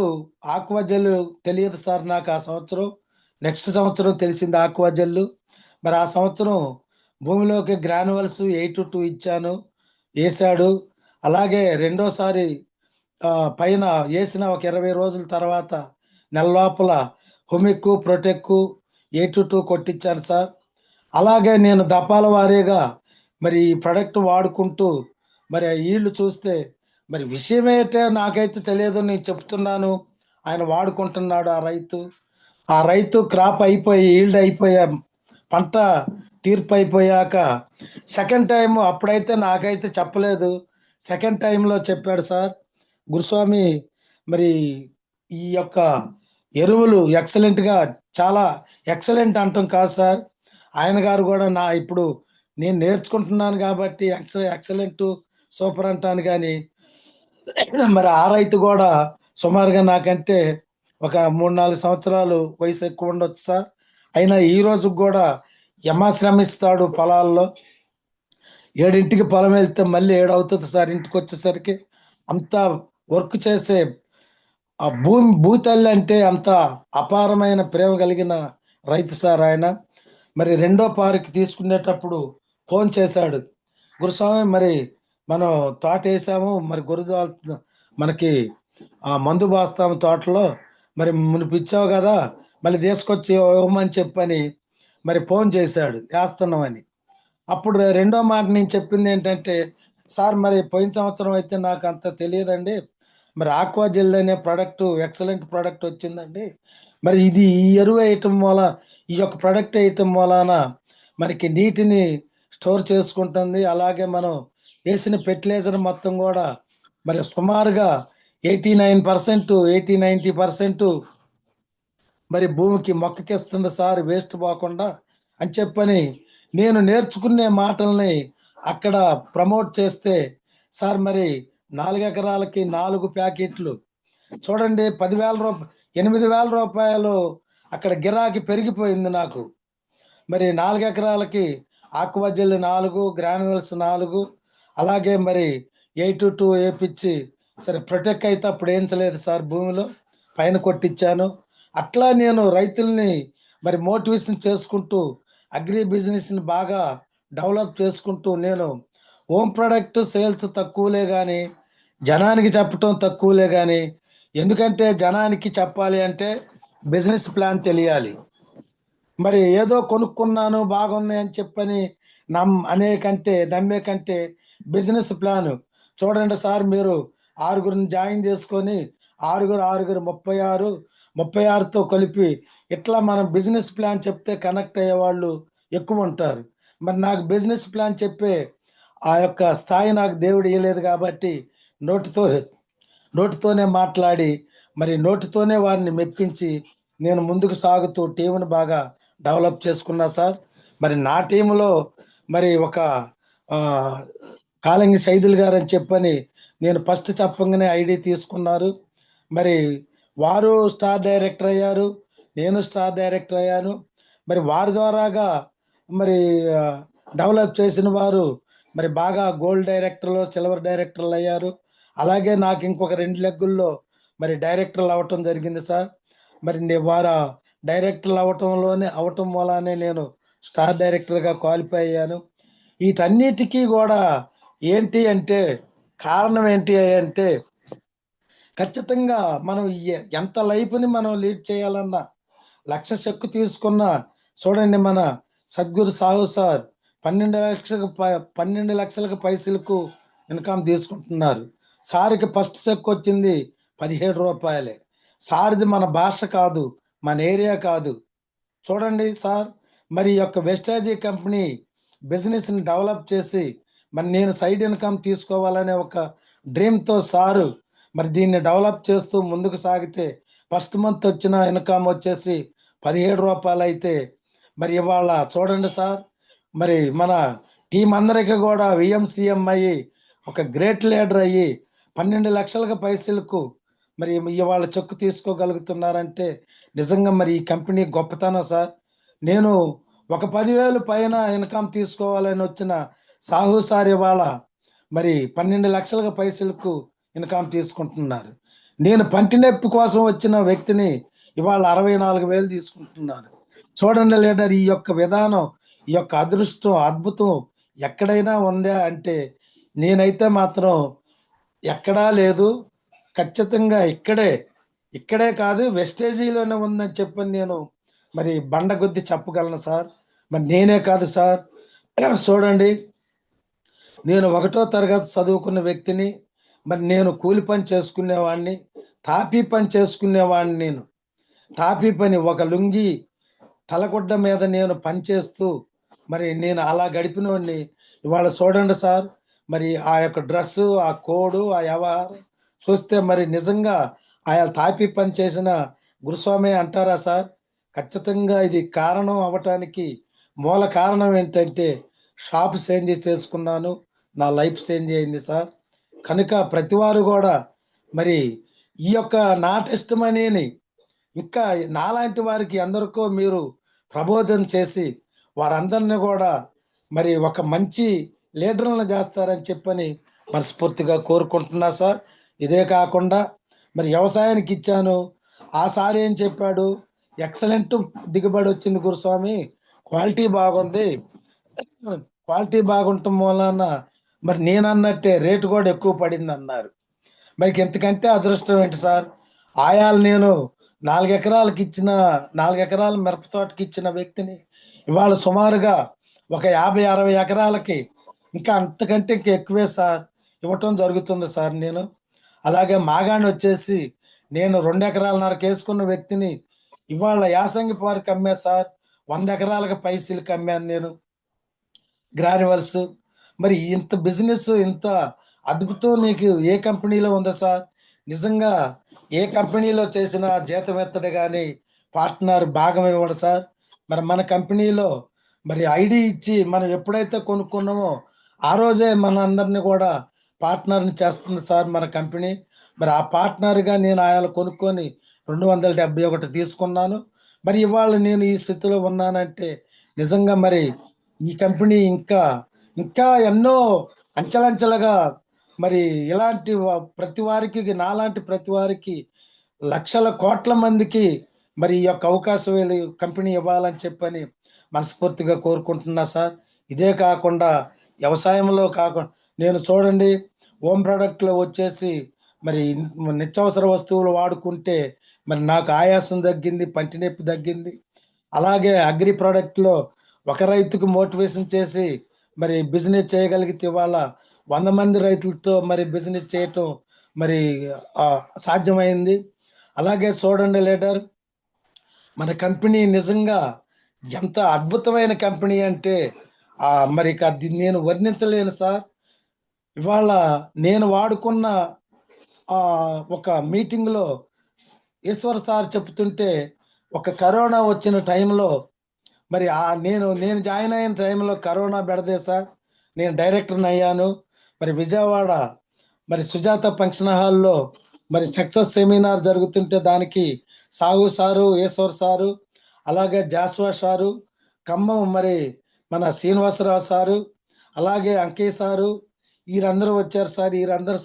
ఆక్వాజెల్ తెలియదు సార్ నాకు ఆ సంవత్సరం. నెక్స్ట్ సంవత్సరం తెలిసింది ఆక్వాజెల్. మరి ఆ సంవత్సరం భూమిలోకి గ్రానువల్స్ 8-2 ఇచ్చాను, వేసాడు. అలాగే రెండోసారి పైన వేసిన ఒక 20 రోజుల తర్వాత నెల లోపల హుమిక్కు, ప్రొటెక్కు 8-2 కొట్టించాను సార్. అలాగే నేను దపాల వారీగా మరి ఈ ప్రొడక్ట్ వాడుకుంటూ మరి ఆ ఈళ్ళు చూస్తే మరి విషయం ఏంటో నాకైతే తెలియదు, నేను చెప్తున్నాను. ఆయన వాడుకుంటున్నాడు ఆ రైతు క్రాప్ అయిపోయి ఈల్డ్ అయిపోయా, పంట తీర్పు అయిపోయాక సెకండ్ టైం అప్పుడైతే నాకైతే చెప్పలేదు. సెకండ్ టైంలో చెప్పాడు సార్, గురుస్వామి మరి ఈ యొక్క ఎరువులు ఎక్సలెంట్గా, చాలా ఎక్సలెంట్ అంటాం కాదు సార్, ఆయన గారు కూడా ఇప్పుడు నేను నేర్చుకుంటున్నాను కాబట్టి ఎక్సలెంట్ సూపర్ అంటాను. కానీ మరి ఆ రైతు కూడా సుమారుగా నాకంటే ఒక 3-4 సంవత్సరాలు వయసు ఎక్కువ ఉండొచ్చు సార్. అయినా ఈ రోజు కూడా శ్రమిస్తాడు పొలాల్లో. 7ంటికి పొలం వెళ్తే మళ్ళీ 7 అవుతుంది సార్ ఇంటికి వచ్చేసరికి. అంత వర్క్ చేసే ఆ భూతల్లి అంటే అంత అపారమైన ప్రేమ కలిగిన రైతు సార్ ఆయన. మరి రెండో పారికి తీసుకునేటప్పుడు ఫోన్ చేశాడు, గురుస్వామి మరి మనం తోట వేసాము, మరి మనకి ఆ మందు బాస్తాము తోటలో, మరి మునిపి ఇచ్చావు కదా, మళ్ళీ తీసుకొచ్చి ఇవ్వమని చెప్పని మరి ఫోన్ చేశాడు వేస్తున్నామని. అప్పుడు రెండో మాట నేను చెప్పింది ఏంటంటే, సార్ మరి పోయిన సంవత్సరం అయితే నాకు అంత తెలియదండి, మరి ఆక్వా జెల్ అనే ప్రోడక్ట్ ఎక్సలెంట్ ప్రోడక్ట్ వచ్చిందండి, మరి ఇది ఈ ఎరువు వేయటం మూల, ఈ యొక్క ప్రోడక్ట్ వేయటం మూలాన మనకి నీటిని స్టోర్ చేసుకుంటుంది, అలాగే మనం వేసిన ఫెర్టిలైజర్ మొత్తం కూడా మరి సుమారుగా 89%, 80-90% మరి భూమికి మొక్కకిస్తుంది సార్, వేస్ట్ పోకుండా అని చెప్పని నేను నేర్చుకునే మాటల్ని అక్కడ ప్రమోట్ చేస్తే, సార్ మరి 4 ఎకరాలకి 4 ప్యాకెట్లు చూడండి 8,000 రూపాయలు అక్కడ గిరాకీ పెరిగిపోయింది నాకు. మరి 4 ఎకరాలకి ఆక్వా జెల్ 4, గ్రాన్యువల్స్ 4, అలాగే మరి 8-2 వేపించి, సరే ప్రొటెక్ట్ అయితే అప్పుడు వేయించలేదు సార్, భూమిలో పైన కొట్టించాను. అట్లా నేను రైతుల్ని మరి మోటివేషన్ చేసుకుంటూ అగ్రి బిజినెస్ని బాగా డెవలప్ చేసుకుంటూ, నేను హోమ్ ప్రొడక్ట్ సేల్స్ తక్కువలే కానీ జనానికి చెప్పటం తక్కువలే కానీ, ఎందుకంటే జనానికి చెప్పాలి అంటే బిజినెస్ ప్లాన్ తెలియాలి. మరి ఏదో కొనుక్కున్నాను బాగుంది అని చెప్పని నమ్మే కంటే బిజినెస్ ప్లాన్ చూడండి సార్. మీరు 6గురిని జాయిన్ చేసుకొని 6 36తో కలిపి ఇట్లా మనం బిజినెస్ ప్లాన్ చెప్తే కనెక్ట్ అయ్యే వాళ్ళు ఎక్కువ ఉంటారు. మరి నాకు బిజినెస్ ప్లాన్ చెప్పే ఆ యొక్క స్థాయి నాకు దేవుడు ఇవ్వలేదు కాబట్టి నోటితోనే మాట్లాడి మరి నోటితోనే వారిని మెప్పించి నేను ముందుకు సాగుతూ టీంని బాగా డెవలప్ చేసుకున్నా సార్. మరి నా టీంలో మరి ఒక కాలంగి సైదుల్ గారు అని చెప్పని నేను ఫస్ట్ చెప్పగానే ఐడి తీసుకున్నారు. మరి వారు స్టార్ డైరెక్టర్ అయ్యారు, నేను స్టార్ డైరెక్టర్ అయ్యాను. మరి వారి ద్వారాగా మరి డెవలప్ చేసిన వారు మరి బాగా గోల్డ్ డైరెక్టర్లు, సిల్వర్ డైరెక్టర్లు అయ్యారు. అలాగే నాకు ఇంకొక 2 లెగ్గుల్లో మరి డైరెక్టర్లు అవ్వటం జరిగింది సార్. మరి వారు డైరెక్టర్లు అవటం మూలానే నేను స్టార్ డైరెక్టర్గా క్వాలిఫై అయ్యాను. వీటన్నిటికీ కూడా ఏంటి అంటే కారణం ఏంటి అంటే, ఖచ్చితంగా మనం ఎంత లైఫ్ని మనం లీడ్ చేయాలన్నా, లక్ష చెక్కు తీసుకున్న చూడండి మన సద్గురు సాహు సార్ 12 లక్షలకు పైసలకు ఇన్కమ్ తీసుకుంటున్నారు. సార్కి ఫస్ట్ చెక్ వచ్చింది 17 రూపాయలే. సార్ది మన భాష కాదు, మన ఏరియా కాదు. చూడండి సార్, మరి ఈ యొక్క వెస్టాజీ కంపెనీ బిజినెస్ని డెవలప్ చేసి మరి నేను సైడ్ ఇన్కమ్ తీసుకోవాలనే ఒక డ్రీమ్తో సారు మరి దీన్ని డెవలప్ చేస్తూ ముందుకు సాగితే ఫస్ట్ మంత్ వచ్చిన ఇన్కమ్ వచ్చేసి 17 రూపాయలు అయితే, మరి ఇవాళ చూడండి సార్, మరి మన టీం అందరికీ కూడా విఎంసీఎం అయ్యి ఒక గ్రేట్ లీడర్ అయ్యి 12 లక్షలకు పైసలకు మరి ఇవాళ చెక్కు తీసుకోగలుగుతున్నారంటే నిజంగా మరి ఈ కంపెనీ గొప్పతనం సార్. నేను ఒక 10,000 పైన ఇన్కమ్ తీసుకోవాలని వచ్చిన సాహు సార్ ఇవాళ మరి 12 లక్షలకు పైసలకు ఇన్కమ్ తీసుకుంటున్నారు. నేను పంటి నొప్పి కోసం వచ్చిన వ్యక్తిని ఇవాళ 64,000 తీసుకుంటున్నారు. చూడండి లీడర్, ఈ యొక్క విధానం, ఈ యొక్క అదృష్టం, అద్భుతం ఎక్కడైనా ఉందా అంటే నేనైతే మాత్రం ఎక్కడా లేదు. ఖచ్చితంగా ఇక్కడే కాదు వెస్టేజీలోనే ఉందని చెప్పని నేను మరి బండగొద్ది చెప్పగలను సార్. మరి నేనే కాదు సార్, చూడండి నేను 1వ తరగతి చదువుకున్న వ్యక్తిని. మరి నేను కూలి పని చేసుకునేవాడిని, తాపీ పని చేసుకునేవాడిని. నేను తాపీ పని ఒక లుంగి తలగుడ్డ మీద నేను పనిచేస్తూ మరి నేను అలా గడిపినవాడిని. ఇవాళ చూడండి సార్, మరి ఆ యొక్క డ్రెస్సు, ఆ కోడు, ఆ వ్యవహారం చూస్తే మరి నిజంగా ఆయా తాపీ పని చేసిన గురుస్వామి అంటారా సార్? ఖచ్చితంగా ఇది కారణం అవటానికి మూల కారణం ఏంటంటే షాప్ చేంజ్ చేసుకున్నాను, నా లైఫ్ చేంజ్ అయింది సార్. కనుక ప్రతివారు కూడా మరి ఈ యొక్క నా టెస్ట్ మనీని ఇంకా నాలాంటి వారికి ఎందరికో మీరు ప్రబోధం చేసి వారందరినీ కూడా మరి ఒక మంచి లీడర్లను చేస్తారని చెప్పని మనస్ఫూర్తిగా కోరుకుంటున్నా సార్. ఇదే కాకుండా మరి వ్యవసాయానికి ఇచ్చాను, ఆ సార్ ఏం చెప్పాడు, ఎక్సలెంట్ దిగుబడి వచ్చింది గురుస్వామి, క్వాలిటీ బాగుంది, క్వాలిటీ బాగుండటం మూలాన మరి నేను అన్నట్టే రేటు కూడా ఎక్కువ పడింది అన్నారు. మరి ఎంతకంటే అదృష్టం ఏంటి సార్, ఆయాలు నేను 4 ఎకరాలకు ఇచ్చిన 4 ఎకరాల మిరప తోటకి ఇచ్చిన వ్యక్తిని ఇవాళ సుమారుగా ఒక 50-60 ఎకరాలకి ఇంకా అంతకంటే ఇంకా ఎక్కువే సార్ ఇవ్వటం జరుగుతుంది సార్. నేను అలాగే మాగాణి వచ్చేసి నేను 2 ఎకరాలన్నరకు వేసుకున్న వ్యక్తిని ఇవాళ యాసంగి పార్క్ అమ్మా సార్, 100 ఎకరాలకు పైసీలకు అమ్మాను నేను గ్రాన్యువల్స్. మరి ఇంత బిజినెస్ ఇంత అద్భుతం నీకు ఏ కంపెనీలో ఉందా సార్? నిజంగా ఏ కంపెనీలో చేసిన జీతం ఎత్తడు కానీ పార్ట్నర్ భాగం ఇవ్వడు సార్. మరి మన కంపెనీలో మరి ఐడి ఇచ్చి మనం ఎప్పుడైతే కొనుక్కున్నామో ఆ రోజే మన అందరినీ కూడా పార్ట్నర్ని చేస్తుంది సార్ మన కంపెనీ. మరి ఆ పార్ట్నర్గా నేను ఆయన కొనుక్కొని 271 తీసుకున్నాను. మరి ఇవాళ నేను ఈ స్థితిలో ఉన్నానంటే నిజంగా మరి ఈ కంపెనీ ఇంకా ఇంకా ఎన్నో అంచెలంచెలుగా మరి ఇలాంటి ప్రతి వారికి, నాలాంటి ప్రతి వారికి, లక్షల కోట్ల మందికి మరి ఈ యొక్క అవకాశం కంపెనీ ఇవ్వాలని చెప్పని మనస్ఫూర్తిగా కోరుకుంటున్నా సార్. ఇదే కాకుండా వ్యవసాయంలో కాకుండా నేను చూడండి, హోమ్ ప్రోడక్ట్లో వచ్చేసి మరి నిత్యావసర వస్తువులు వాడుకుంటే మరి నాకు ఆయాసం తగ్గింది, పంటి నొప్పి తగ్గింది. అలాగే అగ్రి ప్రోడక్ట్లో ఒక రైతుకు మోటివేషన్ చేసి మరి బిజినెస్ చేయగలిగితే ఇవాళ 100 మంది రైతులతో మరి బిజినెస్ చేయటం మరి సాధ్యమైంది. అలాగే చూడండి లీడర్, మన కంపెనీ నిజంగా ఎంత అద్భుతమైన కంపెనీ అంటే మరి అది నేను వర్ణించలేను సార్. ఇవాళ నేను వాడుకున్న ఒక మీటింగ్లో ఈశ్వర్ సార్ చెప్తుంటే, ఒక కరోనా వచ్చిన టైంలో మరి నేను జాయిన్ అయిన టైంలో కరోనా బెడదే సార్, నేను డైరెక్టర్ని అయ్యాను. మరి విజయవాడ మరి సుజాత ఫంక్షన్ హాల్లో మరి సక్సెస్ సెమినార్ జరుగుతుంటే దానికి సాగు సారు, ఈశ్వర్ సారు, అలాగే జాస్వా సారు, ఖమ్మం మరి మన శ్రీనివాసరావు సారు, అలాగే అంకయ్య సారు, వీరందరూ వచ్చారు సార్. వీరందరూ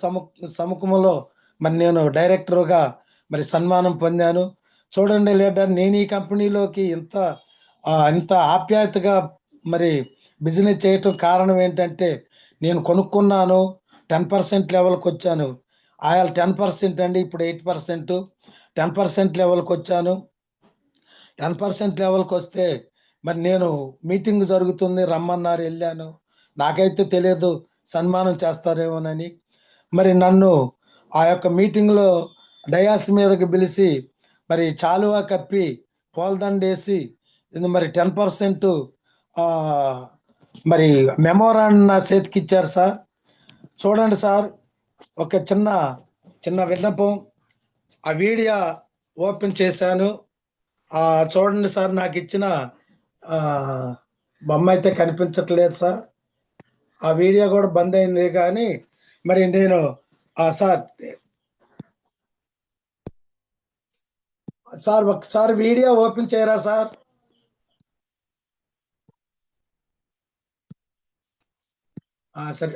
సముఖంలో మరి నేను డైరెక్టర్గా మరి సన్మానం పొందాను. చూడండి లీడర్, నేను ఈ కంపెనీలోకి ఇంత ఆప్యాయతగా మరి బిజినెస్ చేయటం కారణం ఏంటంటే, నేను కొనుక్కున్నాను, 10% లెవెల్కి వచ్చాను. ఆయన 10% అండి, ఇప్పుడు 8%, 10% లెవెల్కి వచ్చాను. 10% లెవెల్కి వస్తే మరి నేను మీటింగ్ జరుగుతుంది రమ్మన్నారు, వెళ్ళాను. నాకైతే తెలియదు సన్మానం చేస్తారేమోనని. మరి నన్ను ఆ యొక్క మీటింగ్లో డయాస్ మీదకి పిలిచి మరి చాలువా కప్పి పూలదండేసి మరి 10% మరి మెమోరాండ్ నా చేతికి ఇచ్చారు సార్. చూడండి సార్, ఒక చిన్న విన్నపం, ఆ వీడియో ఓపెన్ చేశాను. చూడండి సార్, నాకు ఇచ్చిన బొమ్మ అయితే కనిపించట్లేదు సార్. ఆ వీడియో కూడా బంద్ అయింది. కానీ మరి నేను సార్ ఒకసారి వీడియో ఓపెన్ చేయరా సార్? సరే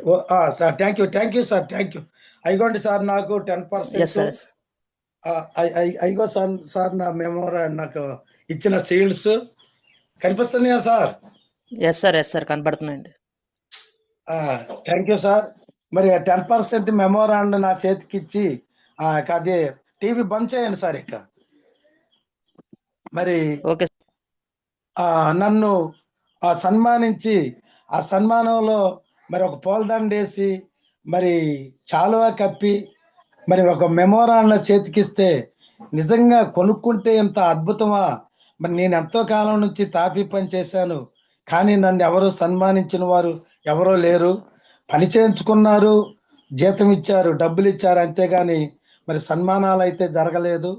sir, thank you sir, thank you. అయిగోండి సార్, నాకు 10% అయిగో సార్ నా మెమోరా నాకు ఇచ్చిన సీల్డ్స్ కనిపిస్తున్నాయా సార్? ఎస్ సార్ కనపడుతున్నాయండి. Thank you sir. మరి 10% మెమోరాండ్ నా చేతికి ఇచ్చి అది టీవీ బంద్ చేయండి సార్. ఇక మరి ఓకే, నన్ను సన్మానించి ఆ సన్మానంలో మరి ఒక పూలదండేసి మరి చాలువా కప్పి మరి ఒక మెమోరాండ్ చేతికిస్తే నిజంగా కొనుక్కుంటే ఎంత అద్భుతమా. మరి నేను ఎంతో కాలం నుంచి తాపి పని చేశాను, కానీ నన్ను ఎవరు సన్మానించిన వారు ఎవరో లేరు. పని చేయించుకున్నారు, జీతం ఇచ్చారు, డబ్బులు ఇచ్చారు, అంతేగాని మరి సన్మానాలు అయితే జరగలేదు.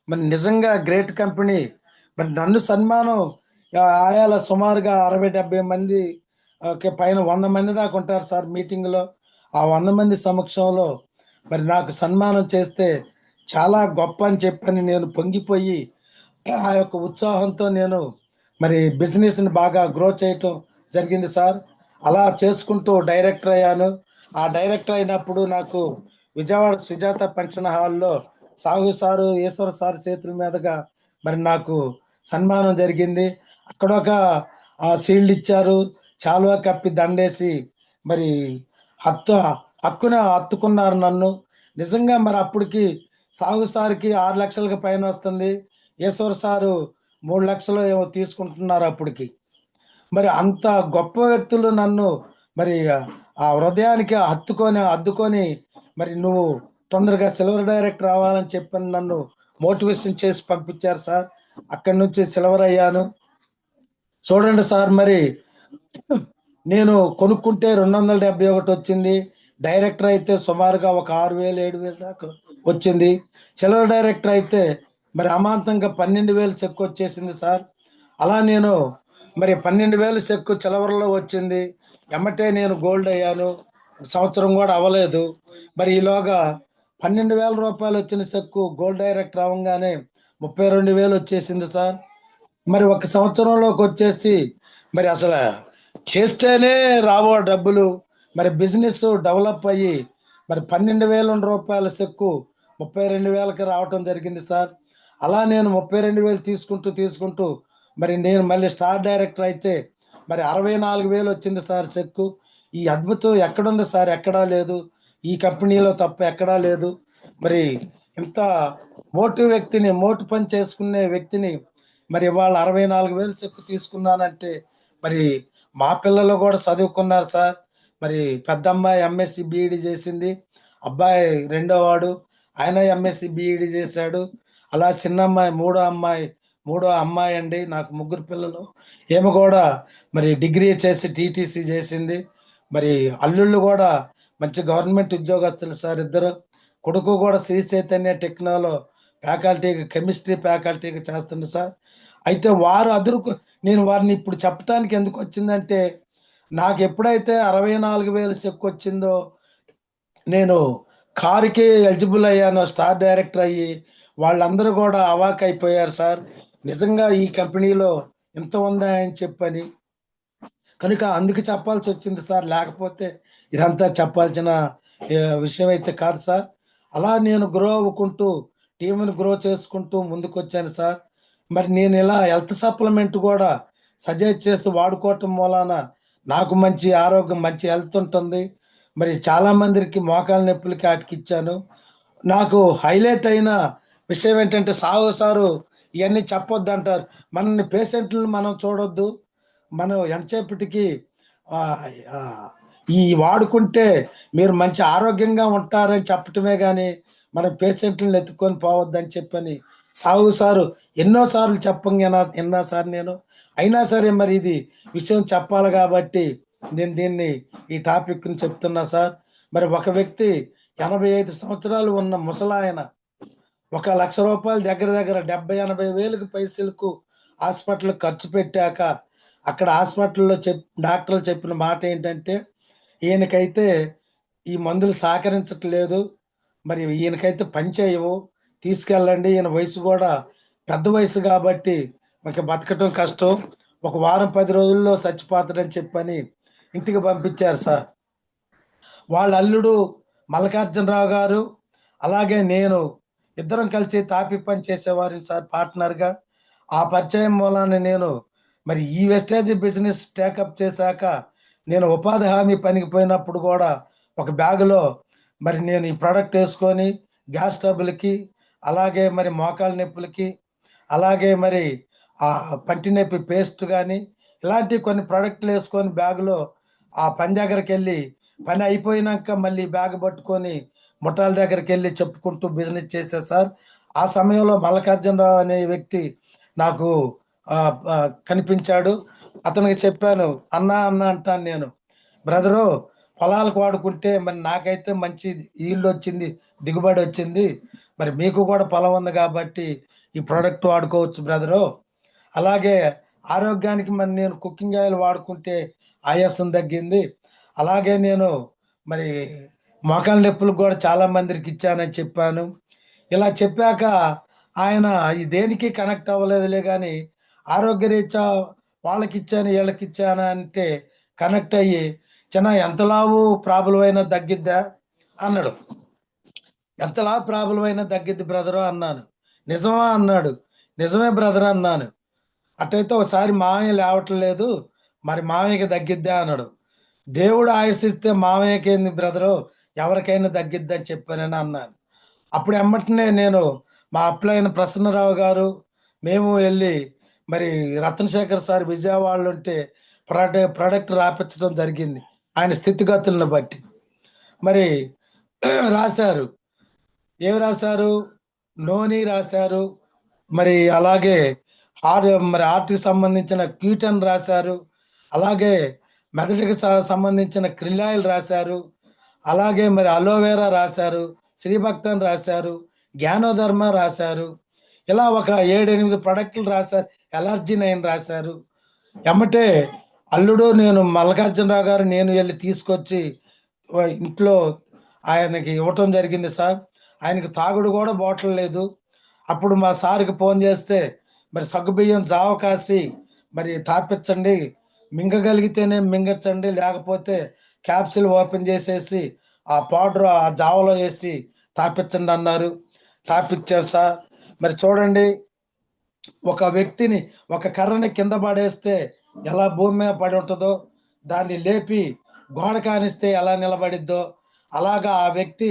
మరి నిజంగా గ్రేట్ కంపెనీ. మరి నన్ను సన్మానం ఆయాల సుమారుగా 60-70 మంది పైన 100 మంది దాకా ఉంటారు సార్ మీటింగ్లో. ఆ 100 మంది సమక్షంలో మరి నాకు సన్మానం చేస్తే చాలా గొప్ప అని చెప్పని నేను పొంగిపోయి ఆ యొక్క ఉత్సాహంతో నేను మరి బిజినెస్ని బాగా గ్రో చేయటం జరిగింది సార్. అలా చేసుకుంటూ డైరెక్టర్ అయ్యాను. ఆ డైరెక్టర్ అయినప్పుడు నాకు విజయవాడ సుజాత ఫంక్షన్ హాల్లో సాహు సారు ఈశ్వర సార్ చేతుల మీదుగా మరి నాకు సన్మానం జరిగింది. అక్కడ ఒక షీల్డ్ ఇచ్చారు, చాలువా కప్పి దండేసి మరి హత్తు హక్కున హత్తుకున్నారు నన్ను. నిజంగా మరి అప్పటికి సాహు సార్కి 6 లక్షలకు పైన వస్తుంది, ఈశ్వర్ సారు 3 లక్షలు ఏమో తీసుకుంటున్నారు అప్పటికి. మరి అంత గొప్ప వ్యక్తులు నన్ను మరి ఆ హృదయానికి అద్దుకొని మరి నువ్వు తొందరగా సిల్వర్ డైరెక్టర్ రావాలని చెప్పని నన్ను మోటివేషన్ చేసి పంపించారు సార్. అక్కడి నుంచి సిల్వర్ అయ్యాను. చూడండి సార్, మరి నేను కొనుక్కుంటే 271 వచ్చింది. డైరెక్టర్ అయితే సుమారుగా ఒక 6,000 7,000 దాకా వచ్చింది. సిల్వర్ డైరెక్టర్ అయితే మరి అమాంతంగా 12,000 చెక్ వచ్చేసింది సార్. అలా నేను మరి 12,000 చెక్ చిలవరలో వచ్చింది. ఎమ్మటే నేను గోల్డ్ అయ్యాను. సంవత్సరం కూడా అవ్వలేదు. మరి ఈలోగా 12,000 రూపాయలు వచ్చిన చెక్కు గోల్డ్ డైరెక్టర్ అవ్వగానే 32,000 వచ్చేసింది సార్. మరి ఒక సంవత్సరంలోకి వచ్చేసి మరి అసలు చేస్తేనే రావో డబ్బులు. మరి బిజినెస్ డెవలప్ అయ్యి మరి 12,000 రూపాయల చెక్కు 32,000కి రావటం జరిగింది సార్. అలా నేను 32,000 తీసుకుంటూ మరి నేను మళ్ళీ స్టార్ డైరెక్టర్ అయితే మరి 64,000 వచ్చింది సార్ చెక్కు. ఈ అద్భుతం ఎక్కడుంది సార్? ఎక్కడా లేదు. ఈ కంపెనీలో తప్ప ఎక్కడా లేదు. మరి ఇంత మోటు పని చేసుకునే వ్యక్తిని మరి ఇవాళ 64,000 చెక్కు తీసుకున్నానంటే మరి మా పిల్లలు కూడా చదువుకున్నారు సార్. మరి పెద్ద అమ్మాయి ఎంఎస్సి బిఈడి చేసింది, అబ్బాయి రెండో వాడు ఆయన ఎంఎస్సి బిఈడి చేశాడు. అలా చిన్న అమ్మాయి మూడో అమ్మాయి అండి, నాకు 3 పిల్లలు. ఏమో కూడా మరి డిగ్రీ చేసి టీటీసీ చేసింది. మరి అల్లుళ్ళు కూడా మంచి గవర్నమెంట్ ఉద్యోగస్తులు సార్ ఇద్దరు. కొడుకు కూడా శ్రీ చైతన్య టెక్నాలో ఫ్యాకల్టీకి కెమిస్ట్రీ ఫ్యాకల్టీకి చేస్తుంది సార్. అయితే నేను వారిని ఇప్పుడు చెప్పడానికి ఎందుకు వచ్చిందంటే, నాకు ఎప్పుడైతే 64,000 చెక్ వచ్చిందో నేను కారుకి ఎలిజిబుల్ అయ్యాను, స్టార్ డైరెక్టర్ అయ్యి వాళ్ళందరూ కూడా అవాక్ అయిపోయారు సార్. నిజంగా ఈ కంపెనీలో ఎంత ఉందా అని చెప్పని. కనుక అందుకు చెప్పాల్సి వచ్చింది సార్, లేకపోతే ఇదంతా చెప్పాల్సిన విషయం అయితే కాదు సార్. అలా నేను గ్రో అవ్వుకుంటూ టీంని గ్రో చేసుకుంటూ ముందుకు వచ్చాను సార్. మరి నేను ఇలా హెల్త్ సప్లిమెంట్ కూడా సజెస్ట్ చేసి వాడుకోవటం మూలాన నాకు మంచి ఆరోగ్యం, మంచి హెల్త్ ఉంటుంది. మరి చాలా మందికి మోకాళ్ళ నొప్పులకి వాటికి ఇచ్చాను. నాకు హైలైట్ అయిన విషయం ఏంటంటే సారు ఇవన్నీ చెప్పొద్దు అంటారు. మనల్ని పేషెంట్లను మనం చూడొద్దు, మనం ఎంతసేపటికి ఈ వాడుకుంటే మీరు మంచి ఆరోగ్యంగా ఉంటారని చెప్పటమే కానీ మనం పేషెంట్లను ఎత్తుకొని పోవద్దని చెప్పని సారు ఎన్నోసార్లు విన్నా సార్ నేను. అయినా సరే మరి ఇది విషయం చెప్పాలి కాబట్టి నేను ఈ టాపిక్ని చెప్తున్నా సార్. మరి ఒక వ్యక్తి 85 సంవత్సరాలు ఉన్న ముసలాయన 1,00,000 రూపాయలు దగ్గర 70-80 వేలకు పైసలకు హాస్పిటల్ ఖర్చు పెట్టాక అక్కడ హాస్పిటల్లో డాక్టర్లు చెప్పిన మాట ఏంటంటే, ఈయనకైతే ఈ మందులు సహకరించట్లేదు, మరి ఈయనకైతే పని చేయవు, తీసుకెళ్ళండి, ఈయన వయసు కూడా పెద్ద వయసు కాబట్టి మనకి బతకటం కష్టం, ఒక వారం 10 రోజుల్లో చచ్చిపోతాడని చెప్పని ఇంటికి పంపించారు సార్. వాళ్ళ అల్లుడు మల్లికార్జునరావు గారు అలాగే నేను ఇద్దరం కలిసి తాపి పని చేసేవారు సార్ పార్ట్నర్గా. ఆ పరిచయం మూలాన్ని నేను మరి ఈ వెస్టేజ్ బిజినెస్ టేకప్ చేశాక నేను ఉపాధి హామీ పనికి పోయినప్పుడు కూడా ఒక బ్యాగులో మరి నేను ఈ ప్రోడక్ట్ వేసుకొని గ్యాస్ ట్రబుల్కి, అలాగే మరి మోకాళ్ళ నొప్పులకి, అలాగే మరి ఆ పంటి నొప్పి పేస్ట్ కానీ ఇలాంటి కొన్ని ప్రోడక్ట్లు వేసుకొని బ్యాగులో ఆ పని దగ్గరికి వెళ్ళి పని అయిపోయినాక మళ్ళీ బ్యాగ్ పట్టుకొని ముఠాల దగ్గరికి వెళ్ళి చెప్పుకుంటూ బిజినెస్ చేసే సార్. ఆ సమయంలో మల్లికార్జునరావు అనే వ్యక్తి నాకు కనిపించాడు. అతనికి చెప్పాను, అన్నా అంటాను నేను, బ్రదరు పొలాలకు వాడుకుంటే మరి నాకైతే మంచి ఈల్డ్ వచ్చింది, దిగుబడి వచ్చింది, మరి మీకు కూడా పొలం ఉంది కాబట్టి ఈ ప్రోడక్ట్ వాడుకోవచ్చు బ్రదరు. అలాగే ఆరోగ్యానికి మరి నేను కుకింగ్ ఆయిల్ వాడుకుంటే ఆయాసం తగ్గింది. అలాగే నేను మరి మోకాళ్ళ నొప్పులకు కూడా చాలా మందికి ఇచ్చానని చెప్పాను. ఇలా చెప్పాక ఆయన దేనికి కనెక్ట్ అవ్వలేదులే కానీ ఆరోగ్యరీత్యా వాళ్ళకి ఇచ్చాను వీళ్ళకి ఇచ్చాను అంటే కనెక్ట్ అయ్యి చిన్న ఎంతలావు ప్రాబ్లం అయినా తగ్గిద్దా అన్నాడు. ఎంతలా ప్రాబ్లం అయినా తగ్గిద్ది బ్రదరు అన్నాను. నిజమా అన్నాడు. నిజమే బ్రదర్ అన్నాను. అట్టయితే ఒకసారి మామయ్య లేవట్లేదు, మరి మామయ్యకి తగ్గిద్దా అన్నాడు. దేవుడు ఆయుసిస్తే మామయ్యకి ఏంది బ్రదరు, ఎవరికైనా తగ్గిద్దా అని చెప్పానని అన్నాను. అప్పుడు ఎమ్మటనే నేను మా అప్లైన ప్రసన్నరావు గారు మేము వెళ్ళి మరి రత్నశేఖర్ సార్ విజయవాడలో ఉంటే ప్రోడక్ట్ రాపించడం జరిగింది ఆయన స్థితిగతులను బట్టి. మరి రాశారు, ఏమి రాశారు, నోని రాశారు, మరి అలాగే మరి ఆర్ట్కి సంబంధించిన క్యూటన్ రాశారు, అలాగే మెదడుకి సంబంధించిన క్రిలాయిల్ రాశారు, అలాగే మరి అలోవేరా రాశారు, శ్రీభక్తన్ రాశారు, జ్ఞానోధర్మ రాశారు. ఇలా ఒక 7-8 ప్రొడక్ట్లు రాశారు. ఎలర్జీ 9 రాశారు. ఎమ్మటే అల్లుడు నేను మల్లికార్జునరావు గారు నేను వెళ్ళి తీసుకొచ్చి ఇంట్లో ఆయనకి ఇవ్వటం జరిగింది సార్. ఆయనకి తాగుడు కూడా బాటిల్ లేదు. అప్పుడు మా సార్కి ఫోన్ చేస్తే మరి సగ్గుబియ్యం జావ కాసి మరి తాపించండి, మింగగలిగితేనే మింగచ్చండి, లేకపోతే క్యాప్సిల్ ఓపెన్ చేసేసి ఆ పౌడర్ ఆ జావలో వేసి తాపించండి అన్నారు. తాపించారు సార్. మరి చూడండి, ఒక వ్యక్తిని ఒక కర్రని కింద పడేస్తే ఎలా భూమి మీద పడి ఉంటుందో, దాన్ని లేపి గోడ కానిస్తే ఎలా నిలబడిద్దో, అలాగా ఆ వ్యక్తి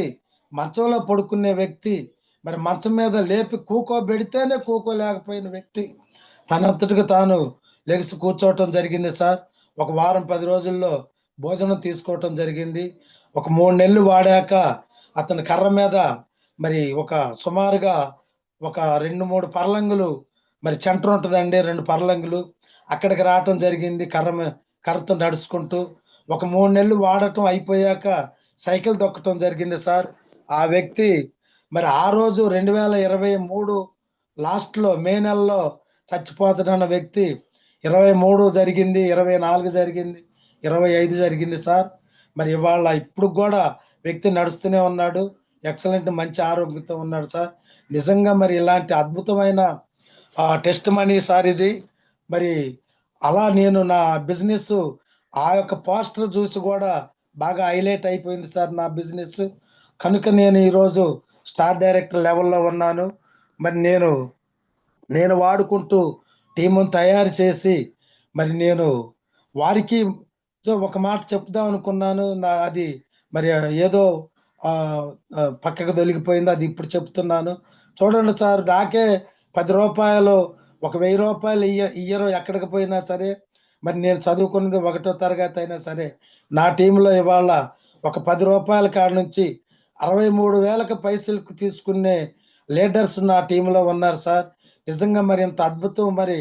మంచంలో పడుకునే వ్యక్తి మరి మంచం మీద లేపి కూకోబెడితేనే కూకోలేకపోయిన వ్యక్తి తనంతటికి తాను లెగిసి కూర్చోవటం జరిగింది సార్. ఒక వారం 10 రోజుల్లో భోజనం తీసుకోవటం జరిగింది. ఒక 3 నెలలు వాడాక అతని కర్ర మీద మరి ఒక సుమారుగా ఒక 2-3 పర్లంగులు మరి సెంటర్ ఉంటుందండి, 2 పర్లంగులు అక్కడికి రావటం జరిగింది. కర్రతో నడుచుకుంటూ ఒక 3 నెలలు వాడటం అయిపోయాక సైకిల్ దొక్కటం జరిగింది సార్. ఆ వ్యక్తి మరి ఆ రోజు 2023 లాస్ట్లో మే నెలలో చచ్చిపోతున్న వ్యక్తి 23 జరిగింది, 24 జరిగింది, 25 జరిగింది సార్. మరి ఇవాళ ఇప్పుడు కూడా వ్యక్తి నడుస్తూనే ఉన్నాడు, ఎక్సలెంట్ మంచి ఆరోగ్యంతో ఉన్నాడు సార్. నిజంగా మరి ఇలాంటి అద్భుతమైన టెస్ట్ మనీ సార్ ఇది. మరి అలా నేను నా బిజినెస్ ఆ యొక్క పోస్టర్ చూసి కూడా బాగా హైలైట్ అయిపోయింది సార్ నా బిజినెస్. కనుక నేను ఈరోజు స్టార్ డైరెక్టర్ లెవెల్లో ఉన్నాను. మరి నేను వాడుకుంటూ టీమును తయారు చేసి మరి నేను వారికి ఒక మాట చెప్దాం అనుకున్నాను. అది మరి ఏదో పక్కకు తొలగిపోయింది, అది ఇప్పుడు చెప్తున్నాను. చూడండి సార్, నాకే 10 రూపాయలు ఒక 1000 రూపాయలు ఇయ్యరు ఎక్కడికి పోయినా సరే. మరి నేను చదువుకున్నది 1వ తరగతి అయినా సరే నా టీంలో ఇవాళ ఒక 10 రూపాయల కాడ నుంచి 63,000కి పైసలకు తీసుకునే లీడర్స్ నా టీంలో ఉన్నారు సార్. నిజంగా మరి ఇంత అద్భుతం. మరి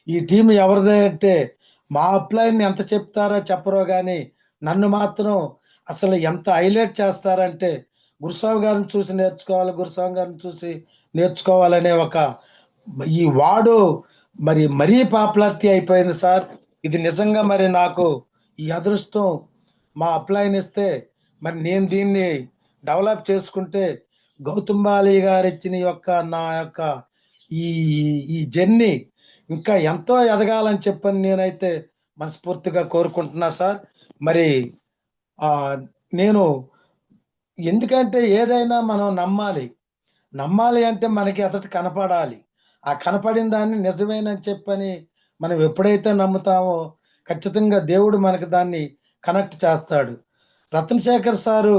ఈ టీం ఎవరిదే అంటే మా అప్లైని ఎంత చెప్తారో చెప్పరో కానీ నన్ను మాత్రం అసలు ఎంత హైలైట్ చేస్తారంటే గురుస్వామి గారిని చూసి నేర్చుకోవాలి, గురుస్వామి గారిని చూసి నేర్చుకోవాలనే ఒక ఈ వాడు మరి మరీ పాపులారిటీ అయిపోయింది సార్. ఇది నిజంగా మరి నాకు ఈ అదృష్టం మా అప్లైన్ ఇస్తే మరి నేను దీన్ని డెవలప్ చేసుకుంటే గౌతమ్ గారు ఇచ్చిన నా యొక్క ఈ ఈ జర్నీ ఇంకా ఎంతో ఎదగాలని చెప్పని నేనైతే మనస్ఫూర్తిగా కోరుకుంటున్నా సార్. మరి నేను ఎందుకంటే ఏదైనా మనం నమ్మాలి అంటే మనకి ఎదుట కనపడాలి. ఆ కనపడిన దాన్ని నిజమేనని చెప్పని మనం ఎప్పుడైతే నమ్ముతామో ఖచ్చితంగా దేవుడు మనకి దాన్ని కనెక్ట్ చేస్తాడు. రత్నశేఖర్ సారు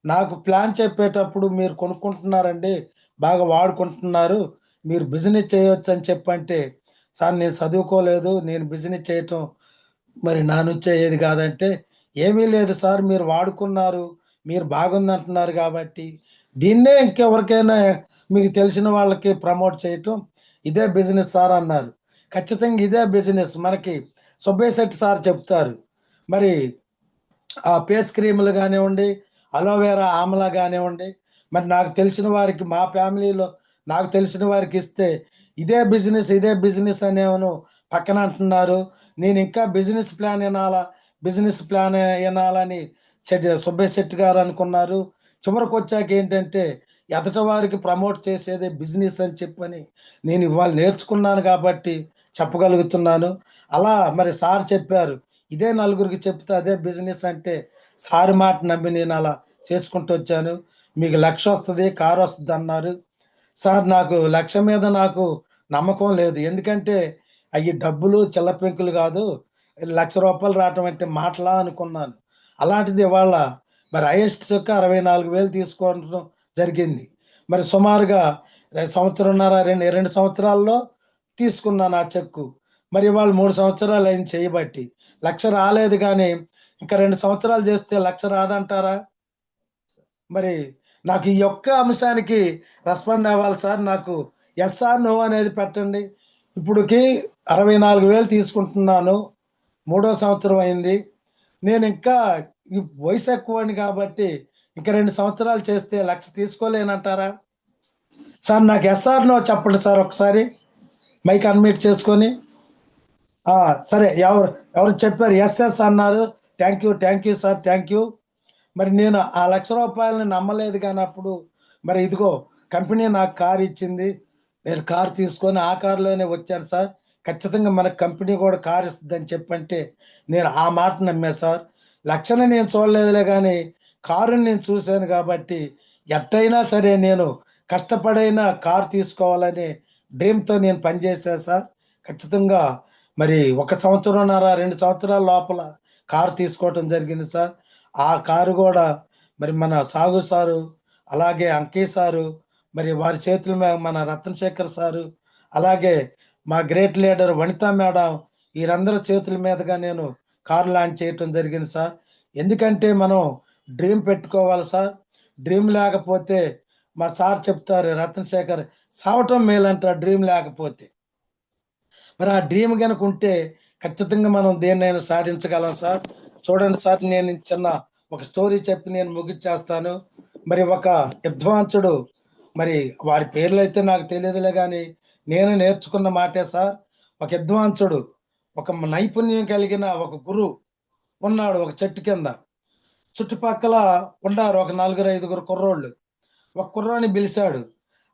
నాకు ప్లాన్ చెప్పేటప్పుడు మీరు కొనుక్కుంటున్నారండి, బాగా వాడుకుంటున్నారు, మీరు బిజినెస్ చేయవచ్చు అని చెప్పంటే సార్ నేను చదువుకోలేదు, నేను బిజినెస్ చేయటం మరి నా నుంచి అయ్యేది కాదంటే ఏమీ లేదు సార్, మీరు వాడుకున్నారు, మీరు బాగుంది అంటున్నారు కాబట్టి దీన్నే ఇంకెవరికైనా మీకు తెలిసిన వాళ్ళకి ప్రమోట్ చేయటం ఇదే బిజినెస్ సార్ అన్నారు. ఖచ్చితంగా ఇదే బిజినెస్ మనకి సుబ్బయ్య శెట్టి సార్ చెప్తారు. మరి ఆ ఫేస్ క్రీములు కానివ్వండి, అలోవేరా ఆమ్లా కానివ్వండి, మరి నాకు తెలిసిన వారికి మా ఫ్యామిలీలో నాకు తెలిసిన వారికి ఇస్తే ఇదే బిజినెస్ అనేవను పక్కన అంటున్నారు. నేను ఇంకా బిజినెస్ ప్లాన్ వినాలని సుబ్బయ్య శెట్టి గారు అనుకున్నారు. చివరికి వచ్చాక ఏంటంటే ఎదట వారికి ప్రమోట్ చేసేదే బిజినెస్ అని చెప్పని నేను ఇవాళ నేర్చుకున్నాను కాబట్టి చెప్పగలుగుతున్నాను. అలా మరి సార్ చెప్పారు, ఇదే నలుగురికి చెప్తే అదే బిజినెస్ అంటే సార్ మాట నమ్మి నేను అలా చేసుకుంటూ వచ్చాను. మీకు 1,00,000 వస్తుంది, కారు వస్తుంది అన్నారు. సార్ నాకు 1,00,000 మీద నాకు నమ్మకం లేదు. ఎందుకంటే అవి డబ్బులు చిల్ల పెంకులు కాదు. రూ. 1,00,000 రావటం అంటే మాటలా అనుకున్నాను. అలాంటిది ఇవాళ మరి హైయెస్ట్ చెక్ 64,000 తీసుకోవడం జరిగింది. మరి సుమారుగా సంవత్సరంన్నర, రెండు సంవత్సరాల్లో తీసుకున్నాను ఆ చెక్కు. మరి ఇవాళ 3 సంవత్సరాలు అయింది చేయబట్టి. 1,00,000 రాలేదు కానీ ఇంకా 2 సంవత్సరాలు చేస్తే 1,00,000 రాదంటారా? మరి నాకు ఈ ఒక్క అంశానికి రెస్పాండ్ అవ్వాలి సార్. నాకు ఎస్ ఆర్ నో అనేది పెట్టండి. ఇప్పుడుకి 64,000 తీసుకుంటున్నాను. 3వ సంవత్సరం అయింది. నేను ఇంకా ఈ వయసు ఎక్కువని కాబట్టి ఇంకా 2 సంవత్సరాలు చేస్తే 1,00,000 తీసుకోలేనంటారా? సార్ నాకు ఎస్ ఆర్ నో చెప్పండి సార్ ఒకసారి మైక్ అన్మ్యూట్ చేసుకొని. సరే, ఎవరు ఎవరు చెప్పారు ఎస్ ఎస్ అన్నారు. Thank you sir, thank you. మరి నేను ఆ రూ. 1,00,000 నమ్మలేదు కానీ అప్పుడు మరి ఇదిగో కంపెనీ నాకు కారు ఇచ్చింది. నేను కారు తీసుకొని ఆ కారులోనే వచ్చాను సార్. ఖచ్చితంగా మన కంపెనీ కూడా కారు ఇస్తుందని చెప్పంటే నేను ఆ మాట నమ్మా సార్. 1,00,000 నేను చూడలేదులే కానీ కారుని నేను చూశాను కాబట్టి ఎట్టయినా సరే నేను కష్టపడైనా కారు తీసుకోవాలని డ్రీమ్తో నేను పనిచేశాను సార్. ఖచ్చితంగా మరి 1 సంవత్సరంన్నర 2 సంవత్సరాల లోపల కారు తీసుకోవటం జరిగింది సార్. ఆ కారు కూడా మరి మన సాగు సారు, అలాగే అంకయ్య సారు, మరి వారి చేతుల మీద మన రత్నశేఖర్ సారు, అలాగే మా గ్రేట్ లీడర్ వనితా మేడం, వీరందరి చేతుల మీదుగా నేను కారు లాంచ్ చేయటం జరిగింది సార్. ఎందుకంటే మనం డ్రీమ్ పెట్టుకోవాలి సార్. డ్రీమ్ లేకపోతే మా సార్ చెప్తారు రత్నశేఖర్, సావటం మేలంటారు డ్రీమ్ లేకపోతే. మరి ఆ డ్రీమ్ కనుక ఉంటే ఖచ్చితంగా మనం దేన్నైనా సాధించగలం సార్. చూడండి సార్, నేను చిన్న ఒక స్టోరీ చెప్పి నేను ముగిచ్చేస్తాను. మరి ఒక విద్వాంసుడు, మరి వారి పేర్లు అయితే నాకు తెలియదులే కానీ నేను నేర్చుకున్న మాటే సార్. ఒక విద్వాంసుడు, ఒక నైపుణ్యం కలిగిన ఒక గురువు ఉన్నాడు ఒక చెట్టు కింద. చుట్టుపక్కల ఉన్నారు ఒక 4-5 కుర్రోళ్ళు. ఒక కుర్రోని పిలిచాడు,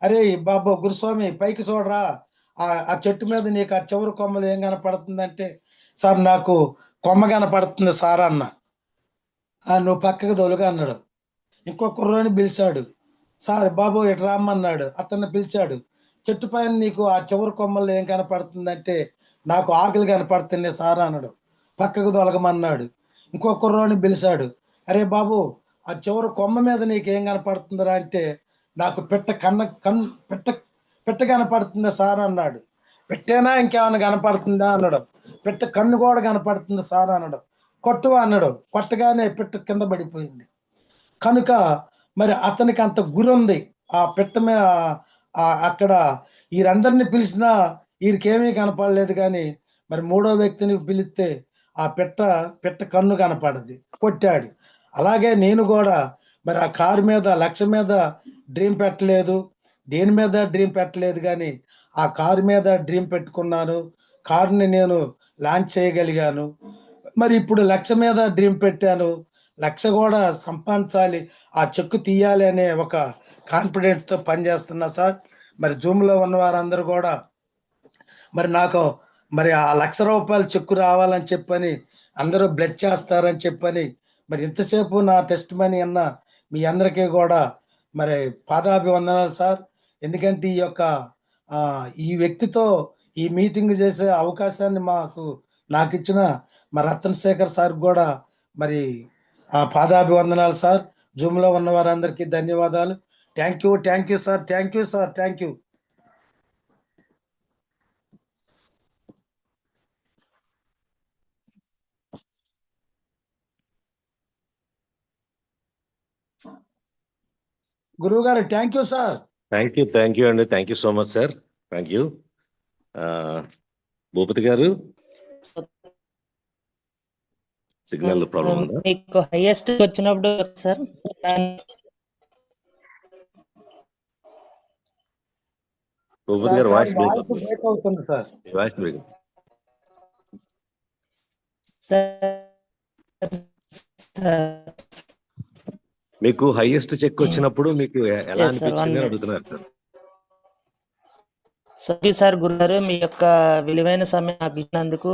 అరే బాబు గురుస్వామి పైకి చూడరా, ఆ చెట్టు మీద నీకు ఆ చివరి కొమ్మలు ఏం కనపడుతుందంటే, సార్ నాకు కొమ్మ కనపడుతుంది సార్ అన్న. నువ్వు పక్కకు తొలుగా అన్నాడు. ఇంకో కుర్రోని పిలిచాడు, సార్ బాబు ఇటు రామ్మన్నాడు. అతన్ని పిలిచాడు, చెట్టు పైన నీకు ఆ చివరి కొమ్మలు ఏం కనపడుతుందంటే, నాకు ఆకులు కనపడుతున్నాయి సార్ అన్నాడు. పక్కకు తొలగమన్నాడు. ఇంకో కుర్రోని పిలిచాడు, అరే బాబు ఆ చివరి కొమ్మ మీద నీకేం కనపడుతుందిరా అంటే, నాకు పెట్ట కనపడుతుందా సార్ అన్నాడు. పెట్టేనా ఇంకేమైనా కనపడుతుందా అన్నాడు. పెట్ట కన్ను కూడా కనపడుతుంది సార్ అన్నాడు. కొట్టు అన్నాడు. కొట్టగానే పెట్ట కింద పడిపోయింది. కనుక మరి అతనికి అంత గురి ఉంది ఆ పెట్ట మీద. అక్కడ వీరందరినీ పిలిచినా వీరికేమీ కనపడలేదు కానీ మరి 3వ వ్యక్తిని పిలిస్తే ఆ పెట్ట కన్ను కనపడది, కొట్టాడు. అలాగే నేను కూడా మరి ఆ కారు మీద 1,00,000 మీద డ్రీమ్ పెట్టలేదు, దేని మీద డ్రీమ్ పెట్టలేదు కానీ ఆ కారు మీద డ్రీమ్ పెట్టుకున్నాను. కారుని నేను లాంచ్ చేయగలిగాను. మరి ఇప్పుడు 1,00,000 మీద డ్రీమ్ పెట్టాను. 1,00,000 కూడా సంపాదించాలి, ఆ చెక్కు తీయాలి అనే ఒక కాన్ఫిడెన్స్తో పనిచేస్తున్నా సార్. మరి జూమ్లో ఉన్న వారందరూ కూడా మరి నాకు మరి ఆ రూ. 1,00,000 చెక్కు రావాలని చెప్పని అందరూ బ్లెస్ చేస్తారని చెప్పని మరి ఇంతసేపు నా టెస్ట్ మనీ అన్న మీ అందరికీ కూడా మరి పాదాభివందనాలు సార్. ఎందుకంటే ఈ వ్యక్తితో ఈ మీటింగ్ చేసే అవకాశాన్ని నాకు ఇచ్చిన మా రత్నశేఖర్ సార్ కూడా మరి పాదాభివందనాలు సార్. జూమ్లో ఉన్న వారందరికీ ధన్యవాదాలు. Thank you sir, thank you. గురువు గారు thank you sir. Thank you అండి. Thank you so much sir. Thank you. Bhupathi గారు, సిగ్నల్ ప్రాబ్లం ఉందా? మీకు హైయెస్ట్ వచ్చినప్పుడు సార్ భూపతి గారు వాయిస్ బ్రేక్ అవుతుంది సార్. Voice break. మీకు హైయెస్ట్ చెక్ వచ్చినప్పుడు మీకు ఎలా అనిపించింది అని అడుగుతున్నారు సార్. సార్ గురుగారు మీ యొక్క విలువైన సమయం నాకు ఇచ్చినందుకు